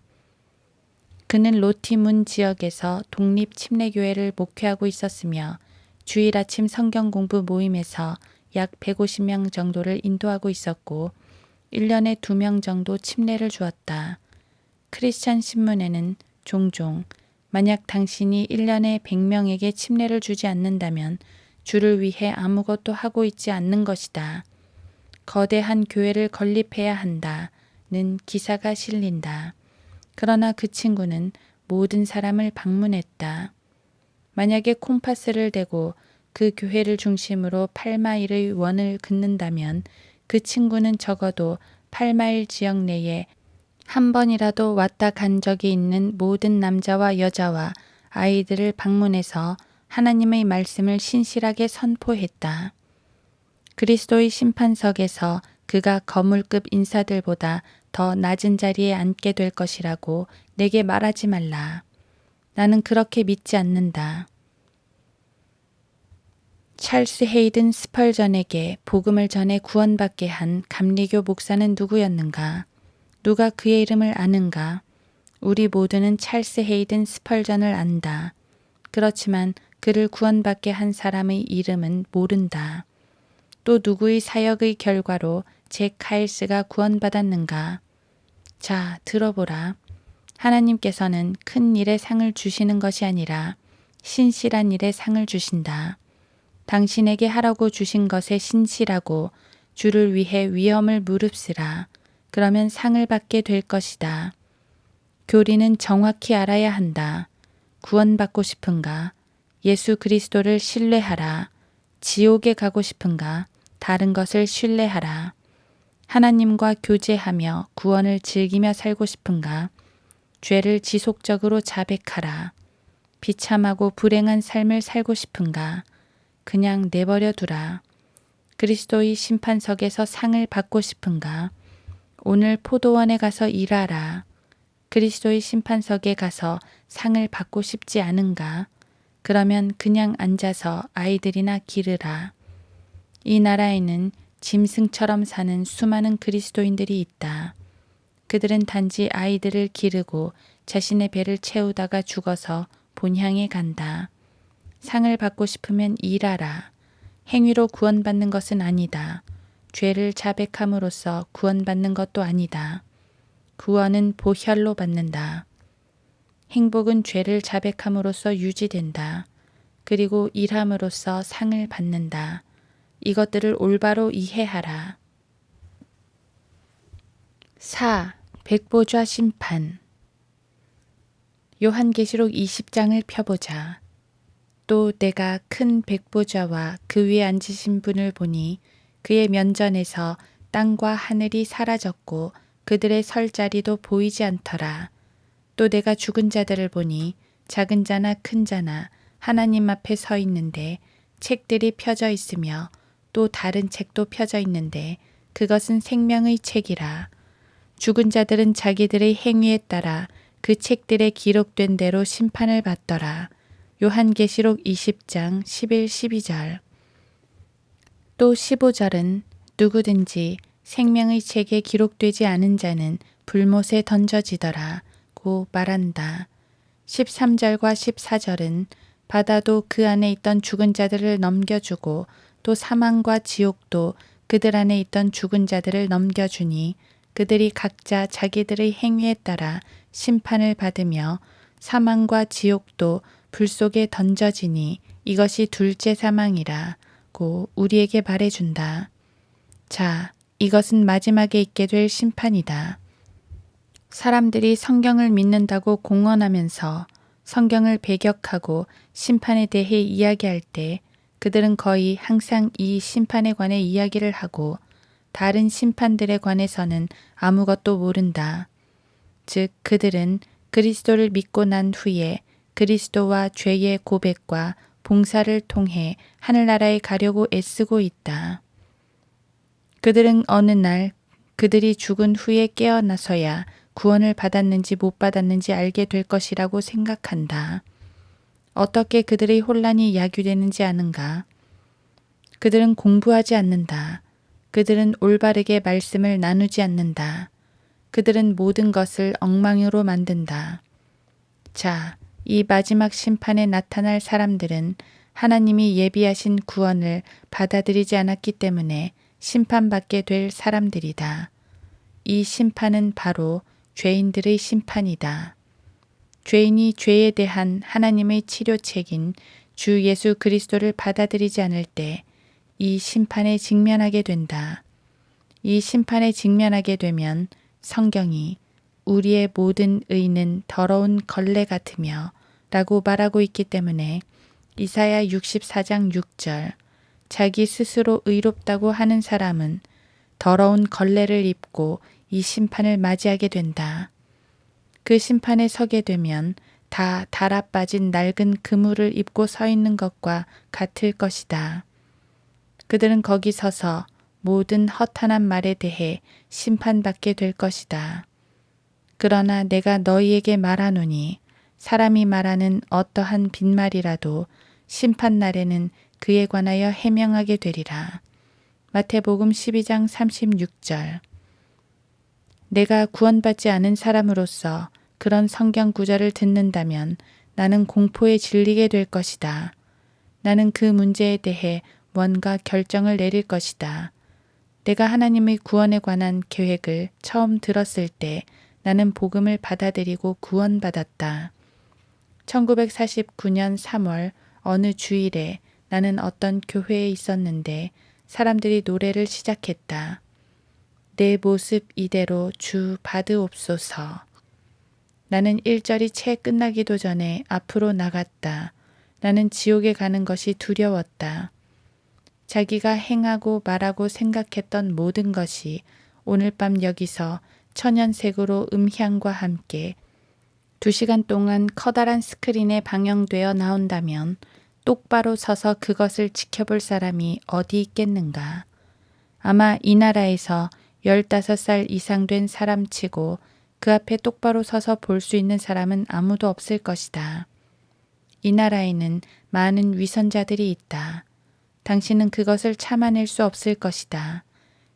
그는 로티문 지역에서 독립침례교회를 목회하고 있었으며 주일 아침 성경 공부 모임에서 약 150명 정도를 인도하고 있었고 1년에 2명 정도 침례를 주었다. 크리스찬 신문에는 종종 만약 당신이 1년에 100명에게 침례를 주지 않는다면 주를 위해 아무것도 하고 있지 않는 것이다. 거대한 교회를 건립해야 한다는 기사가 실린다. 그러나 그 친구는 모든 사람을 방문했다. 만약에 콤파스를 대고 그 교회를 중심으로 8마일의 원을 긋는다면 그 친구는 적어도 8마일 지역 내에 한 번이라도 왔다 간 적이 있는 모든 남자와 여자와 아이들을 방문해서 하나님의 말씀을 신실하게 선포했다. 그리스도의 심판석에서 그가 거물급 인사들보다 더 낮은 자리에 앉게 될 것이라고 내게 말하지 말라. 나는 그렇게 믿지 않는다. 찰스 헤이든 스펄전에게 복음을 전해 구원받게 한 감리교 목사는 누구였는가? 누가 그의 이름을 아는가? 우리 모두는 찰스 헤이든 스펄전을 안다. 그렇지만 그를 구원받게 한 사람의 이름은 모른다. 또 누구의 사역의 결과로 잭 카일스가 구원받았는가? 자, 들어보라. 하나님께서는 큰 일의 상을 주시는 것이 아니라 신실한 일의 상을 주신다. 당신에게 하라고 주신 것에 신실하고 주를 위해 위험을 무릅쓰라. 그러면 상을 받게 될 것이다. 교리는 정확히 알아야 한다. 구원받고 싶은가? 예수 그리스도를 신뢰하라. 지옥에 가고 싶은가? 다른 것을 신뢰하라. 하나님과 교제하며 구원을 즐기며 살고 싶은가? 죄를 지속적으로 자백하라. 비참하고 불행한 삶을 살고 싶은가? 그냥 내버려 두라. 그리스도의 심판석에서 상을 받고 싶은가? 오늘 포도원에 가서 일하라. 그리스도의 심판석에 가서 상을 받고 싶지 않은가? 그러면 그냥 앉아서 아이들이나 기르라. 이 나라에는 짐승처럼 사는 수많은 그리스도인들이 있다. 그들은 단지 아이들을 기르고 자신의 배를 채우다가 죽어서 본향에 간다. 상을 받고 싶으면 일하라. 행위로 구원받는 것은 아니다. 죄를 자백함으로써 구원받는 것도 아니다. 구원은 보혈로 받는다. 행복은 죄를 자백함으로써 유지된다. 그리고 일함으로써 상을 받는다. 이것들을 올바로 이해하라. 4. 백보좌 심판. 요한계시록 20장을 펴보자. 또 내가 큰 백보좌와 그 위에 앉으신 분을 보니 그의 면전에서 땅과 하늘이 사라졌고 그들의 설 자리도 보이지 않더라. 또 내가 죽은 자들을 보니 작은 자나 큰 자나 하나님 앞에 서 있는데 책들이 펴져 있으며 또 다른 책도 펴져 있는데 그것은 생명의 책이라. 죽은 자들은 자기들의 행위에 따라 그 책들에 기록된 대로 심판을 받더라. 요한계시록 20장 11, 12절. 또 15절은 누구든지 생명의 책에 기록되지 않은 자는 불못에 던져지더라 고 말한다. 13절과 14절은 바다도 그 안에 있던 죽은 자들을 넘겨주고 또 사망과 지옥도 그들 안에 있던 죽은 자들을 넘겨주니 그들이 각자 자기들의 행위에 따라 심판을 받으며 사망과 지옥도 불 속에 던져지니 이것이 둘째 사망이라 고 우리에게 말해준다. 자, 이것은 마지막에 있게 될 심판이다. 사람들이 성경을 믿는다고 공언하면서 성경을 배격하고 심판에 대해 이야기할 때 그들은 거의 항상 이 심판에 관해 이야기를 하고 다른 심판들에 관해서는 아무것도 모른다. 즉 그들은 그리스도를 믿고 난 후에 그리스도와 죄의 고백과 봉사를 통해 하늘나라에 가려고 애쓰고 있다. 그들은 어느 날 그들이 죽은 후에 깨어나서야 구원을 받았는지 못 받았는지 알게 될 것이라고 생각한다. 어떻게 그들의 혼란이 야기되는지 아는가? 그들은 공부하지 않는다. 그들은 올바르게 말씀을 나누지 않는다. 그들은 모든 것을 엉망으로 만든다. 자, 이 마지막 심판에 나타날 사람들은 하나님이 예비하신 구원을 받아들이지 않았기 때문에 심판받게 될 사람들이다. 이 심판은 바로 죄인들의 심판이다. 죄인이 죄에 대한 하나님의 치료책인 주 예수 그리스도를 받아들이지 않을 때 이 심판에 직면하게 된다. 이 심판에 직면하게 되면 성경이 우리의 모든 의는 더러운 걸레 같으며 라고 말하고 있기 때문에 이사야 64장 6절 자기 스스로 의롭다고 하는 사람은 더러운 걸레를 입고 이 심판을 맞이하게 된다. 그 심판에 서게 되면 다 달아 빠진 낡은 그물을 입고 서 있는 것과 같을 것이다. 그들은 거기 서서 모든 허탄한 말에 대해 심판받게 될 것이다. 그러나 내가 너희에게 말하노니 사람이 말하는 어떠한 빈말이라도 심판날에는 그에 관하여 해명하게 되리라. 마태복음 12장 36절. 내가 구원받지 않은 사람으로서 그런 성경 구절을 듣는다면 나는 공포에 질리게 될 것이다. 나는 그 문제에 대해 뭔가 결정을 내릴 것이다. 내가 하나님의 구원에 관한 계획을 처음 들었을 때 나는 복음을 받아들이고 구원받았다. 1949년 3월 어느 주일에 나는 어떤 교회에 있었는데 사람들이 노래를 시작했다. 내 모습 이대로 주 받으옵소서. 나는 1절이 채 끝나기도 전에 앞으로 나갔다. 나는 지옥에 가는 것이 두려웠다. 자기가 행하고 말하고 생각했던 모든 것이 오늘 밤 여기서 천연색으로 음향과 함께 2시간 동안 커다란 스크린에 방영되어 나온다면 똑바로 서서 그것을 지켜볼 사람이 어디 있겠는가. 아마 이 나라에서 15살 이상 된 사람치고 그 앞에 똑바로 서서 볼 수 있는 사람은 아무도 없을 것이다. 이 나라에는 많은 위선자들이 있다. 당신은 그것을 참아낼 수 없을 것이다.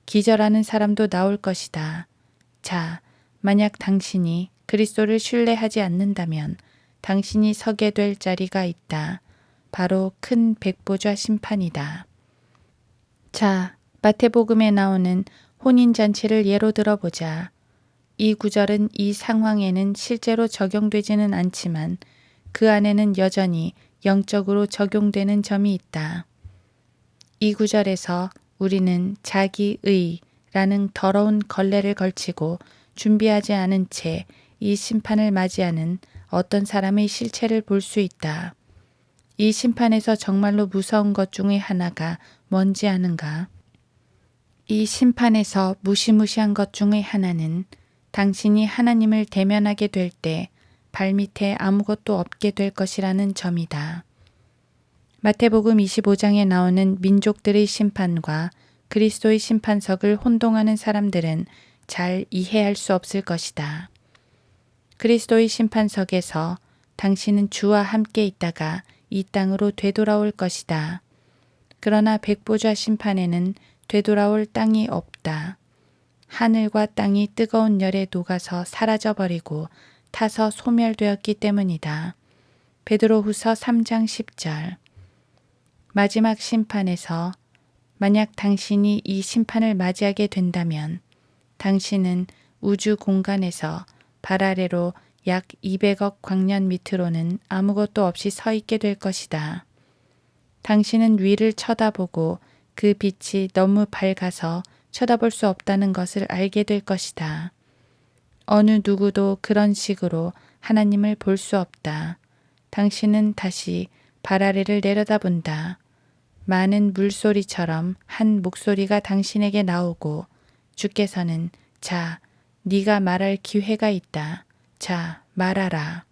기절하는 사람도 나올 것이다. 자, 만약 당신이 그리스도를 신뢰하지 않는다면 당신이 서게 될 자리가 있다. 바로 큰 백보좌 심판이다. 자, 마태복음에 나오는 혼인잔치를 예로 들어보자. 이 구절은 이 상황에는 실제로 적용되지는 않지만 그 안에는 여전히 영적으로 적용되는 점이 있다. 이 구절에서 우리는 자기의라는 더러운 걸레를 걸치고 준비하지 않은 채 이 심판을 맞이하는 어떤 사람의 실체를 볼 수 있다. 이 심판에서 정말로 무서운 것 중의 하나가 뭔지 아는가? 이 심판에서 무시무시한 것 중의 하나는 당신이 하나님을 대면하게 될 때 발밑에 아무것도 없게 될 것이라는 점이다. 마태복음 25장에 나오는 민족들의 심판과 그리스도의 심판석을 혼동하는 사람들은 잘 이해할 수 없을 것이다. 그리스도의 심판석에서 당신은 주와 함께 있다가 이 땅으로 되돌아올 것이다. 그러나 백보좌 심판에는 되돌아올 땅이 없다. 하늘과 땅이 뜨거운 열에 녹아서 사라져버리고 타서 소멸되었기 때문이다. 베드로후서 3장 10절. 마지막 심판에서 만약 당신이 이 심판을 맞이하게 된다면 당신은 우주 공간에서 발 아래로 약 200억 광년 밑으로는 아무것도 없이 서 있게 될 것이다. 당신은 위를 쳐다보고 그 빛이 너무 밝아서 쳐다볼 수 없다는 것을 알게 될 것이다. 어느 누구도 그런 식으로 하나님을 볼 수 없다. 당신은 다시 발 아래를 내려다본다. 많은 물소리처럼 한 목소리가 당신에게 나오고 주께서는 자, 네가 말할 기회가 있다. 자, 말하라.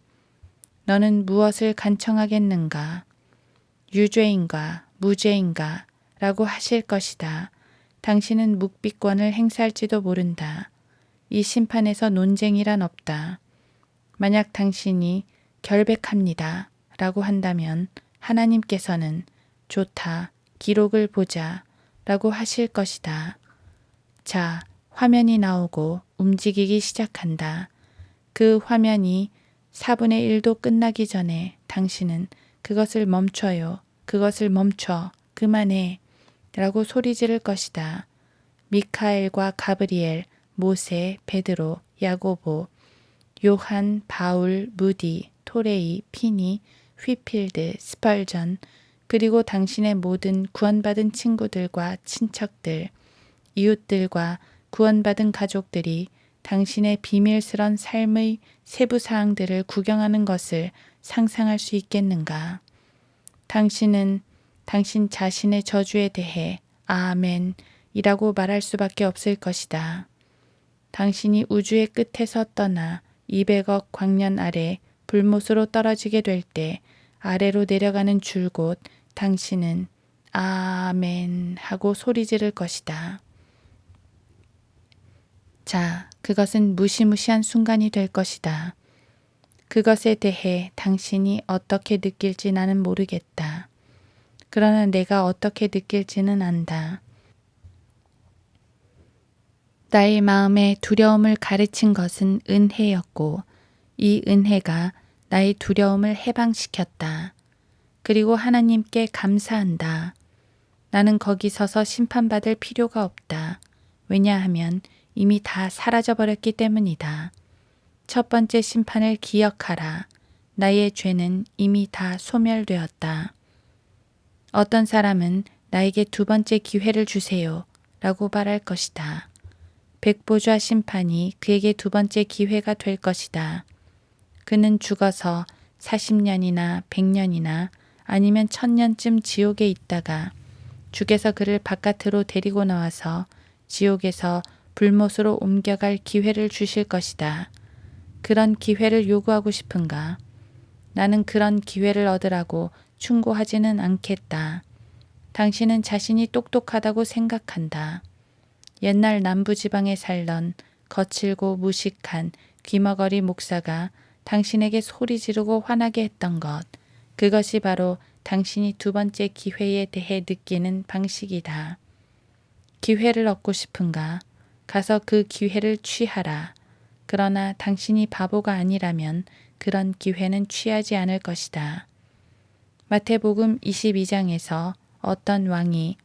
너는 무엇을 간청하겠는가? 유죄인가 무죄인가 라고 하실 것이다. 당신은 묵비권을 행사할지도 모른다. 이 심판에서 논쟁이란 없다. 만약 당신이 결백합니다 라고 한다면 하나님께서는 좋다, 기록을 보자 라고 하실 것이다. 자, 화면이 나오고 움직이기 시작한다. 그 화면이 4분의 1도 끝나기 전에 당신은 그것을 멈춰요. 그것을 멈춰. 그만해. 라고 소리 지를 것이다. 미카엘과 가브리엘, 모세, 베드로, 야고보, 요한, 바울, 무디, 토레이, 피니, 휘필드, 스펄전, 그리고 당신의 모든 구원받은 친구들과 친척들, 이웃들과 구원받은 가족들이 당신의 비밀스런 삶의 세부 사항들을 구경하는 것을 상상할 수 있겠는가? 당신은 당신 자신의 저주에 대해 아멘 이라고 말할 수밖에 없을 것이다. 당신이 우주의 끝에서 떠나 200억 광년 아래 불못으로 떨어지게 될 때 아래로 내려가는 줄곧 당신은 아멘 하고 소리 지를 것이다. 자, 그것은 무시무시한 순간이 될 것이다. 그것에 대해 당신이 어떻게 느낄지 나는 모르겠다. 그러나 내가 어떻게 느낄지는 안다. 나의 마음에 두려움을 가르친 것은 은혜였고 이 은혜가 나의 두려움을 해방시켰다. 그리고 하나님께 감사한다. 나는 거기 서서 심판받을 필요가 없다. 왜냐하면 이미 다 사라져버렸기 때문이다. 첫 번째 심판을 기억하라. 나의 죄는 이미 다 소멸되었다. 어떤 사람은 나에게 두 번째 기회를 주세요 라고 말할 것이다. 백보좌 심판이 그에게 두 번째 기회가 될 것이다. 그는 죽어서 40년이나 100년이나 아니면 1000년쯤 지옥에 있다가 주께서 그를 바깥으로 데리고 나와서 지옥에서 불못으로 옮겨갈 기회를 주실 것이다. 그런 기회를 요구하고 싶은가? 나는 그런 기회를 얻으라고 충고하지는 않겠다. 당신은 자신이 똑똑하다고 생각한다. 옛날 남부지방에 살던 거칠고 무식한 귀머거리 목사가 당신에게 소리 지르고 화나게 했던 것, 그것이 바로 당신이 두 번째 기회에 대해 느끼는 방식이다. 기회를 얻고 싶은가? 가서 그 기회를 취하라. 그러나 당신이 바보가 아니라면 그런 기회는 취하지 않을 것이다. 마태복음 22장에서 어떤 왕이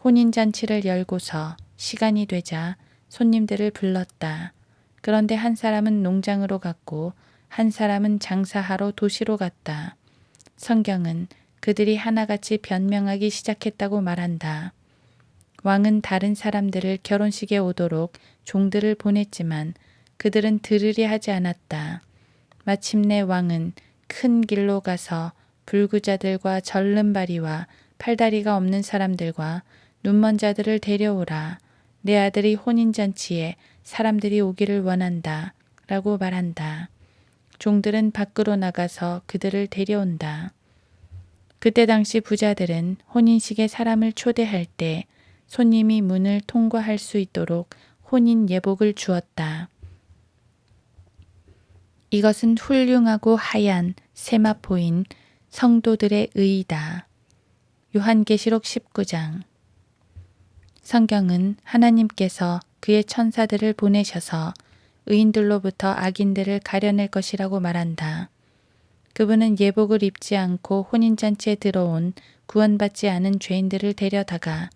혼인잔치를 열고서 시간이 되자 손님들을 불렀다. 그런데 한 사람은 농장으로 갔고 한 사람은 장사하러 도시로 갔다. 성경은 그들이 하나같이 변명하기 시작했다고 말한다. 왕은 다른 사람들을 결혼식에 오도록 종들을 보냈지만 그들은 들으려 하지 않았다. 마침내 왕은 큰 길로 가서 불구자들과 절름발이와 팔다리가 없는 사람들과 눈먼 자들을 데려오라. 내 아들이 혼인잔치에 사람들이 오기를 원한다. 라고 말한다. 종들은 밖으로 나가서 그들을 데려온다. 그때 당시 부자들은 혼인식에 사람을 초대할 때 손님이 문을 통과할 수 있도록 혼인 예복을 주었다. 이것은 훌륭하고 하얀 세마포인 성도들의 의이다. 요한계시록 19장. 성경은 하나님께서 그의 천사들을 보내셔서 의인들로부터 악인들을 가려낼 것이라고 말한다. 그분은 예복을 입지 않고 혼인잔치에 들어온 구원받지 않은 죄인들을 데려다가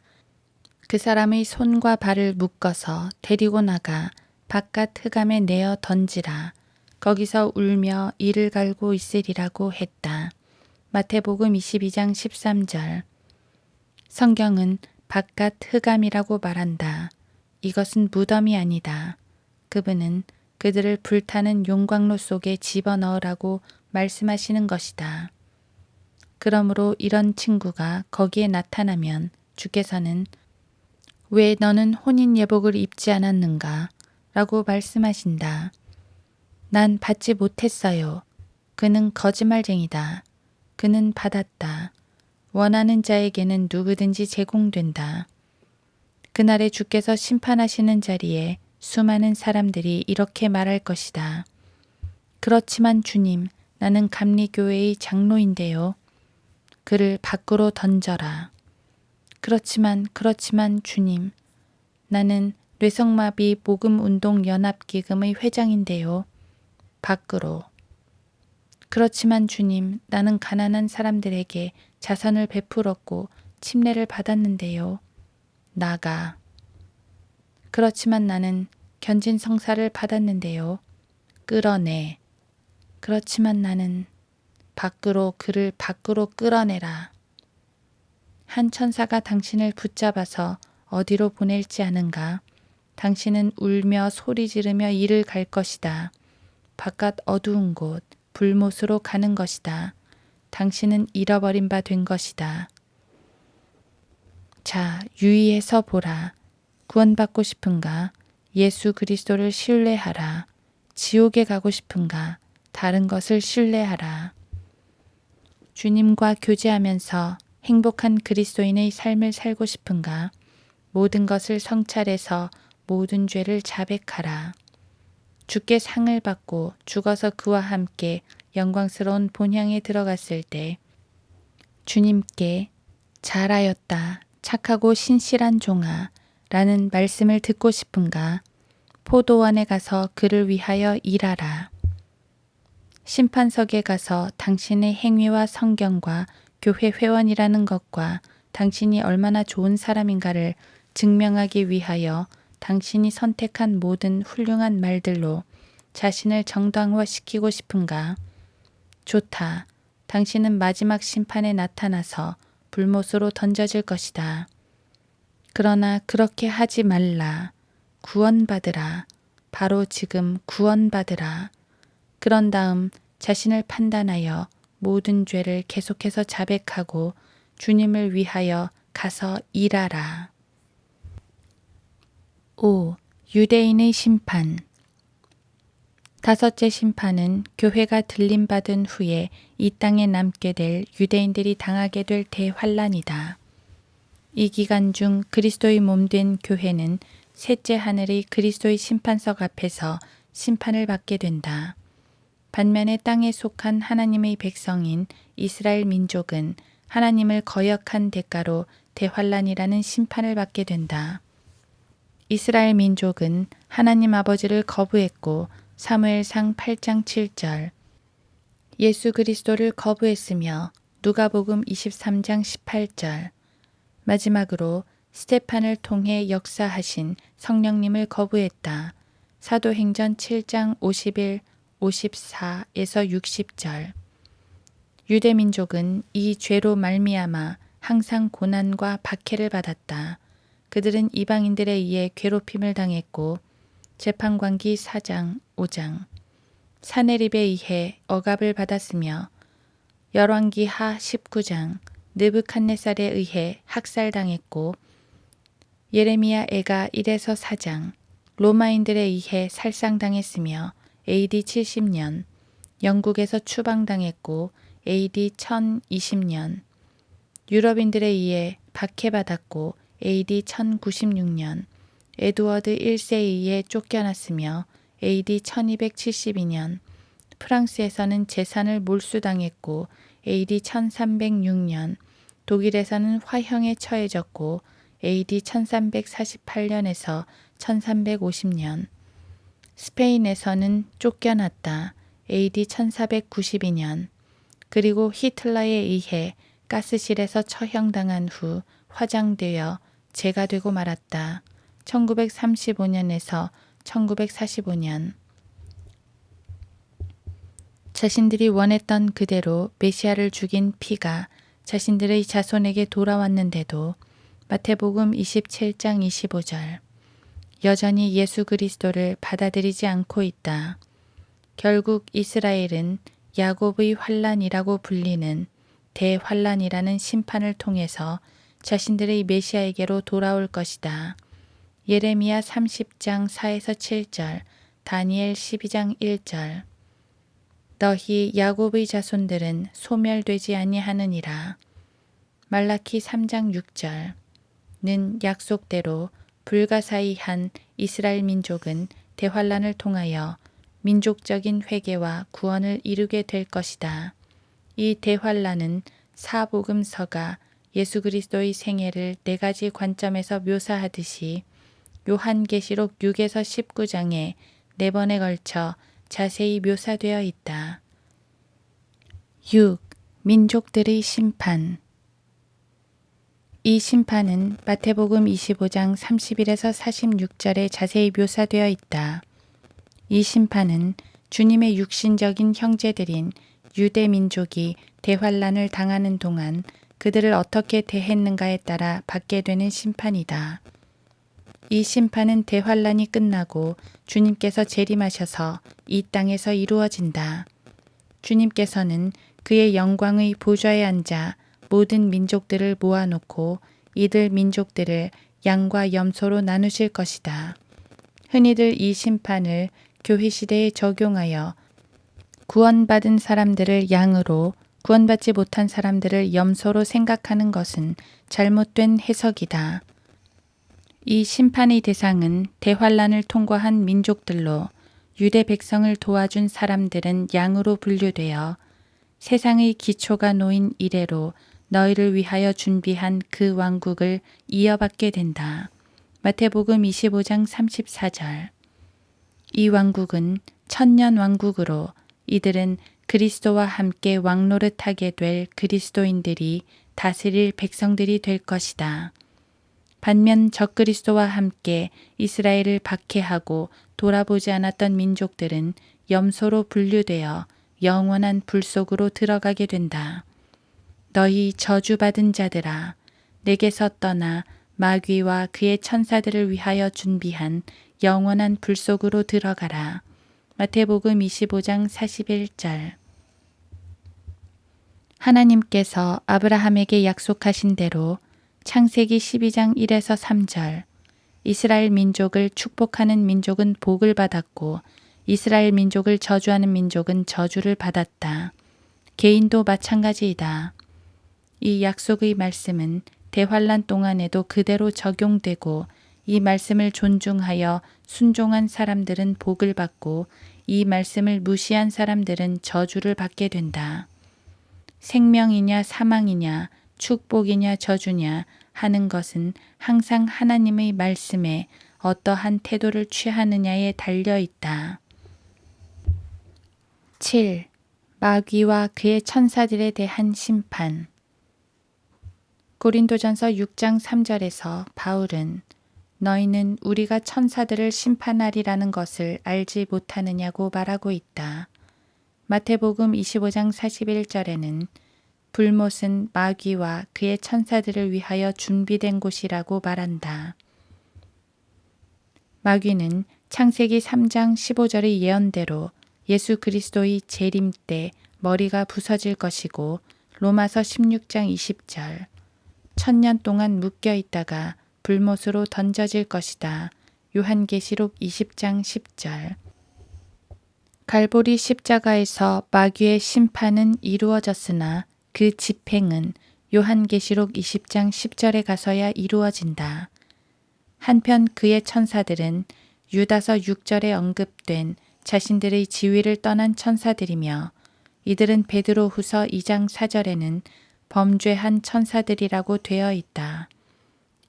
그 사람의 손과 발을 묶어서 데리고 나가 바깥 흑암에 내어 던지라. 거기서 울며 이를 갈고 있으리라고 했다. 마태복음 22장 13절. 성경은 바깥 흑암이라고 말한다. 이것은 무덤이 아니다. 그분은 그들을 불타는 용광로 속에 집어넣으라고 말씀하시는 것이다. 그러므로 이런 친구가 거기에 나타나면 주께서는 왜 너는 혼인 예복을 입지 않았는가? 라고 말씀하신다. 난 받지 못했어요. 그는 거짓말쟁이다. 그는 받았다. 원하는 자에게는 누구든지 제공된다. 그날에 주께서 심판하시는 자리에 수많은 사람들이 이렇게 말할 것이다. 그렇지만 주님, 나는 감리교회의 장로인데요. 그를 밖으로 던져라. 그렇지만 주님, 나는 뇌성마비 복음운동연합기금의 회장인데요. 밖으로. 그렇지만 주님, 나는 가난한 사람들에게 자선을 베풀었고 침례를 받았는데요. 나가. 그렇지만 나는 견진 성사를 받았는데요. 끌어내. 그렇지만 나는 그를 밖으로 끌어내라. 한 천사가 당신을 붙잡아서 어디로 보낼지 아는가? 당신은 울며 소리 지르며 이를 갈 것이다. 바깥 어두운 곳, 불못으로 가는 것이다. 당신은 잃어버린 바 된 것이다. 자, 유의해서 보라. 구원받고 싶은가? 예수 그리스도를 신뢰하라. 지옥에 가고 싶은가? 다른 것을 신뢰하라. 주님과 교제하면서 행복한 그리스도인의 삶을 살고 싶은가? 모든 것을 성찰해서 모든 죄를 자백하라. 주께 상을 받고 죽어서 그와 함께 영광스러운 본향에 들어갔을 때 주님께 잘하였다, 착하고 신실한 종아 라는 말씀을 듣고 싶은가? 포도원에 가서 그를 위하여 일하라. 심판석에 가서 당신의 행위와 성경과 교회 회원이라는 것과 당신이 얼마나 좋은 사람인가를 증명하기 위하여 당신이 선택한 모든 훌륭한 말들로 자신을 정당화시키고 싶은가? 좋다. 당신은 마지막 심판에 나타나서 불못으로 던져질 것이다. 그러나 그렇게 하지 말라. 구원받으라. 바로 지금 구원받으라. 그런 다음 자신을 판단하여 모든 죄를 계속해서 자백하고 주님을 위하여 가서 일하라. 5. 유대인의 심판. 다섯째 심판은 교회가 들림받은 후에 이 땅에 남게 될 유대인들이 당하게 될 대환란이다. 이 기간 중 그리스도의 몸된 교회는 셋째 하늘의 그리스도의 심판석 앞에서 심판을 받게 된다. 반면에 땅에 속한 하나님의 백성인 이스라엘 민족은 하나님을 거역한 대가로 대환란이라는 심판을 받게 된다. 이스라엘 민족은 하나님 아버지를 거부했고 사무엘상 8장 7절, 예수 그리스도를 거부했으며 누가복음 23장 18절, 마지막으로 스테판을 통해 역사하신 성령님을 거부했다. 사도행전 7장 51, 54에서 60절. 유대민족은 이 죄로 말미암아 항상 고난과 박해를 받았다. 그들은 이방인들에 의해 괴롭힘을 당했고 재판관기 4장, 5장, 사네립에 의해 억압을 받았으며 열왕기하 19장, 느부갓네살에 의해 학살당했고 예레미야 애가 1에서 4장, 로마인들에 의해 살상당했으며 AD 70년, 영국에서 추방당했고 AD 1020년, 유럽인들에 의해 박해받았고 AD 1096년, 에드워드 1세에 의해 쫓겨났으며 AD 1272년, 프랑스에서는 재산을 몰수당했고 AD 1306년, 독일에서는 화형에 처해졌고 AD 1348년에서 1350년, 스페인에서는 쫓겨났다. AD 1492년, 그리고 히틀러에 의해 가스실에서 처형당한 후 화장되어 재가 되고 말았다. 1935년에서 1945년. 자신들이 원했던 그대로 메시아를 죽인 피가 자신들의 자손에게 돌아왔는데도 마태복음 27장 25절, 여전히 예수 그리스도를 받아들이지 않고 있다. 결국 이스라엘은 야곱의 환란이라고 불리는 대환란이라는 심판을 통해서 자신들의 메시아에게로 돌아올 것이다. 예레미야 30장 4에서 7절, 다니엘 12장 1절. 너희 야곱의 자손들은 소멸되지 아니하느니라. 말라키 3장 6절는 약속대로 불가사의한 이스라엘 민족은 대환란을 통하여 민족적인 회개와 구원을 이루게 될 것이다. 이 대환란은 사복음서가 예수 그리스도의 생애를 네 가지 관점에서 묘사하듯이 요한계시록 6에서 19장에 4번에 걸쳐 자세히 묘사되어 있다. 6. 민족들의 심판. 이 심판은 마태복음 25장 31에서 46절에 자세히 묘사되어 있다. 이 심판은 주님의 육신적인 형제들인 유대 민족이 대환란을 당하는 동안 그들을 어떻게 대했는가에 따라 받게 되는 심판이다. 이 심판은 대환란이 끝나고 주님께서 재림하셔서 이 땅에서 이루어진다. 주님께서는 그의 영광의 보좌에 앉아 모든 민족들을 모아놓고 이들 민족들을 양과 염소로 나누실 것이다. 흔히들 이 심판을 교회 시대에 적용하여 구원받은 사람들을 양으로 구원받지 못한 사람들을 염소로 생각하는 것은 잘못된 해석이다. 이 심판의 대상은 대환란을 통과한 민족들로 유대 백성을 도와준 사람들은 양으로 분류되어 세상의 기초가 놓인 이래로 너희를 위하여 준비한 그 왕국을 이어받게 된다. 마태복음 25장 34절. 이 왕국은 천년 왕국으로 이들은 그리스도와 함께 왕노릇하게 될 그리스도인들이 다스릴 백성들이 될 것이다. 반면 적그리스도와 함께 이스라엘을 박해하고 돌아보지 않았던 민족들은 염소로 분류되어 영원한 불 속으로 들어가게 된다. 너희 저주받은 자들아, 내게서 떠나 마귀와 그의 천사들을 위하여 준비한 영원한 불 속으로 들어가라. 마태복음 25장 41절. 하나님께서 아브라함에게 약속하신 대로 창세기 12장 1에서 3절. 이스라엘 민족을 축복하는 민족은 복을 받았고 이스라엘 민족을 저주하는 민족은 저주를 받았다. 개인도 마찬가지이다. 이 약속의 말씀은 대환란 동안에도 그대로 적용되고 이 말씀을 존중하여 순종한 사람들은 복을 받고 이 말씀을 무시한 사람들은 저주를 받게 된다. 생명이냐 사망이냐 축복이냐 저주냐 하는 것은 항상 하나님의 말씀에 어떠한 태도를 취하느냐에 달려 있다. 7. 마귀와 그의 천사들에 대한 심판. 고린도전서 6장 3절에서 바울은 너희는 우리가 천사들을 심판하리라는 것을 알지 못하느냐고 말하고 있다. 마태복음 25장 41절에는 불못은 마귀와 그의 천사들을 위하여 준비된 곳이라고 말한다. 마귀는 창세기 3장 15절의 예언대로 예수 그리스도의 재림 때 머리가 부서질 것이고 로마서 16장 20절 천년 동안 묶여 있다가 불못으로 던져질 것이다. 요한계시록 20장 10절. 갈보리 십자가에서 마귀의 심판은 이루어졌으나 그 집행은 요한계시록 20장 10절에 가서야 이루어진다. 한편 그의 천사들은 유다서 6절에 언급된 자신들의 지위를 떠난 천사들이며 이들은 베드로후서 2장 4절에는 범죄한 천사들이라고 되어 있다.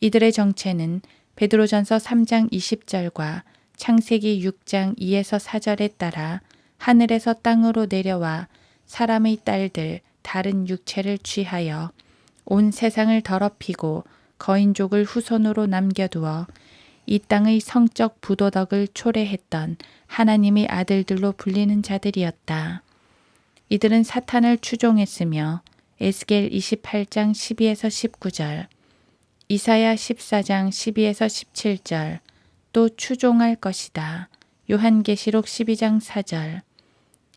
이들의 정체는 베드로전서 3장 20절과 창세기 6장 2에서 4절에 따라 하늘에서 땅으로 내려와 사람의 딸들 다른 육체를 취하여 온 세상을 더럽히고 거인족을 후손으로 남겨두어 이 땅의 성적 부도덕을 초래했던 하나님의 아들들로 불리는 자들이었다. 이들은 사탄을 추종했으며 에스겔 28장 12에서 19절, 이사야 14장 12에서 17절, 또 추종할 것이다. 요한계시록 12장 4절.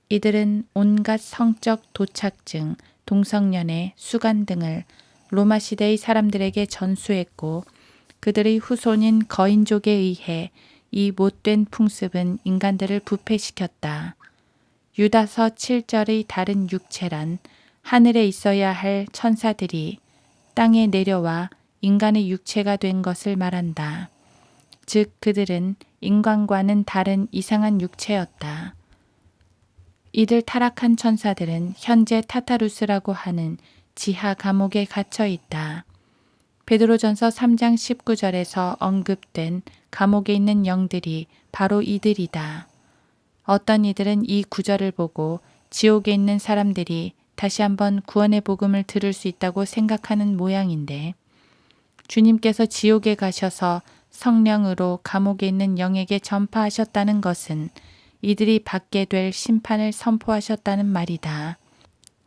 이들은 온갖 성적 도착증, 동성연애, 수간 등을 로마 시대의 사람들에게 전수했고 그들의 후손인 거인족에 의해 이 못된 풍습은 인간들을 부패시켰다. 유다서 7절의 다른 육체란 하늘에 있어야 할 천사들이 땅에 내려와 인간의 육체가 된 것을 말한다. 즉 그들은 인간과는 다른 이상한 육체였다. 이들 타락한 천사들은 현재 타타루스라고 하는 지하 감옥에 갇혀 있다. 베드로전서 3장 19절에서 언급된 감옥에 있는 영들이 바로 이들이다. 어떤 이들은 이 구절을 보고 지옥에 있는 사람들이 다시 한번 구원의 복음을 들을 수 있다고 생각하는 모양인데 주님께서 지옥에 가셔서 성령으로 감옥에 있는 영에게 전파하셨다는 것은 이들이 받게 될 심판을 선포하셨다는 말이다.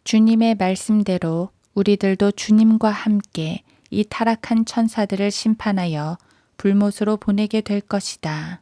주님의 말씀대로 우리들도 주님과 함께 이 타락한 천사들을 심판하여 불못으로 보내게 될 것이다.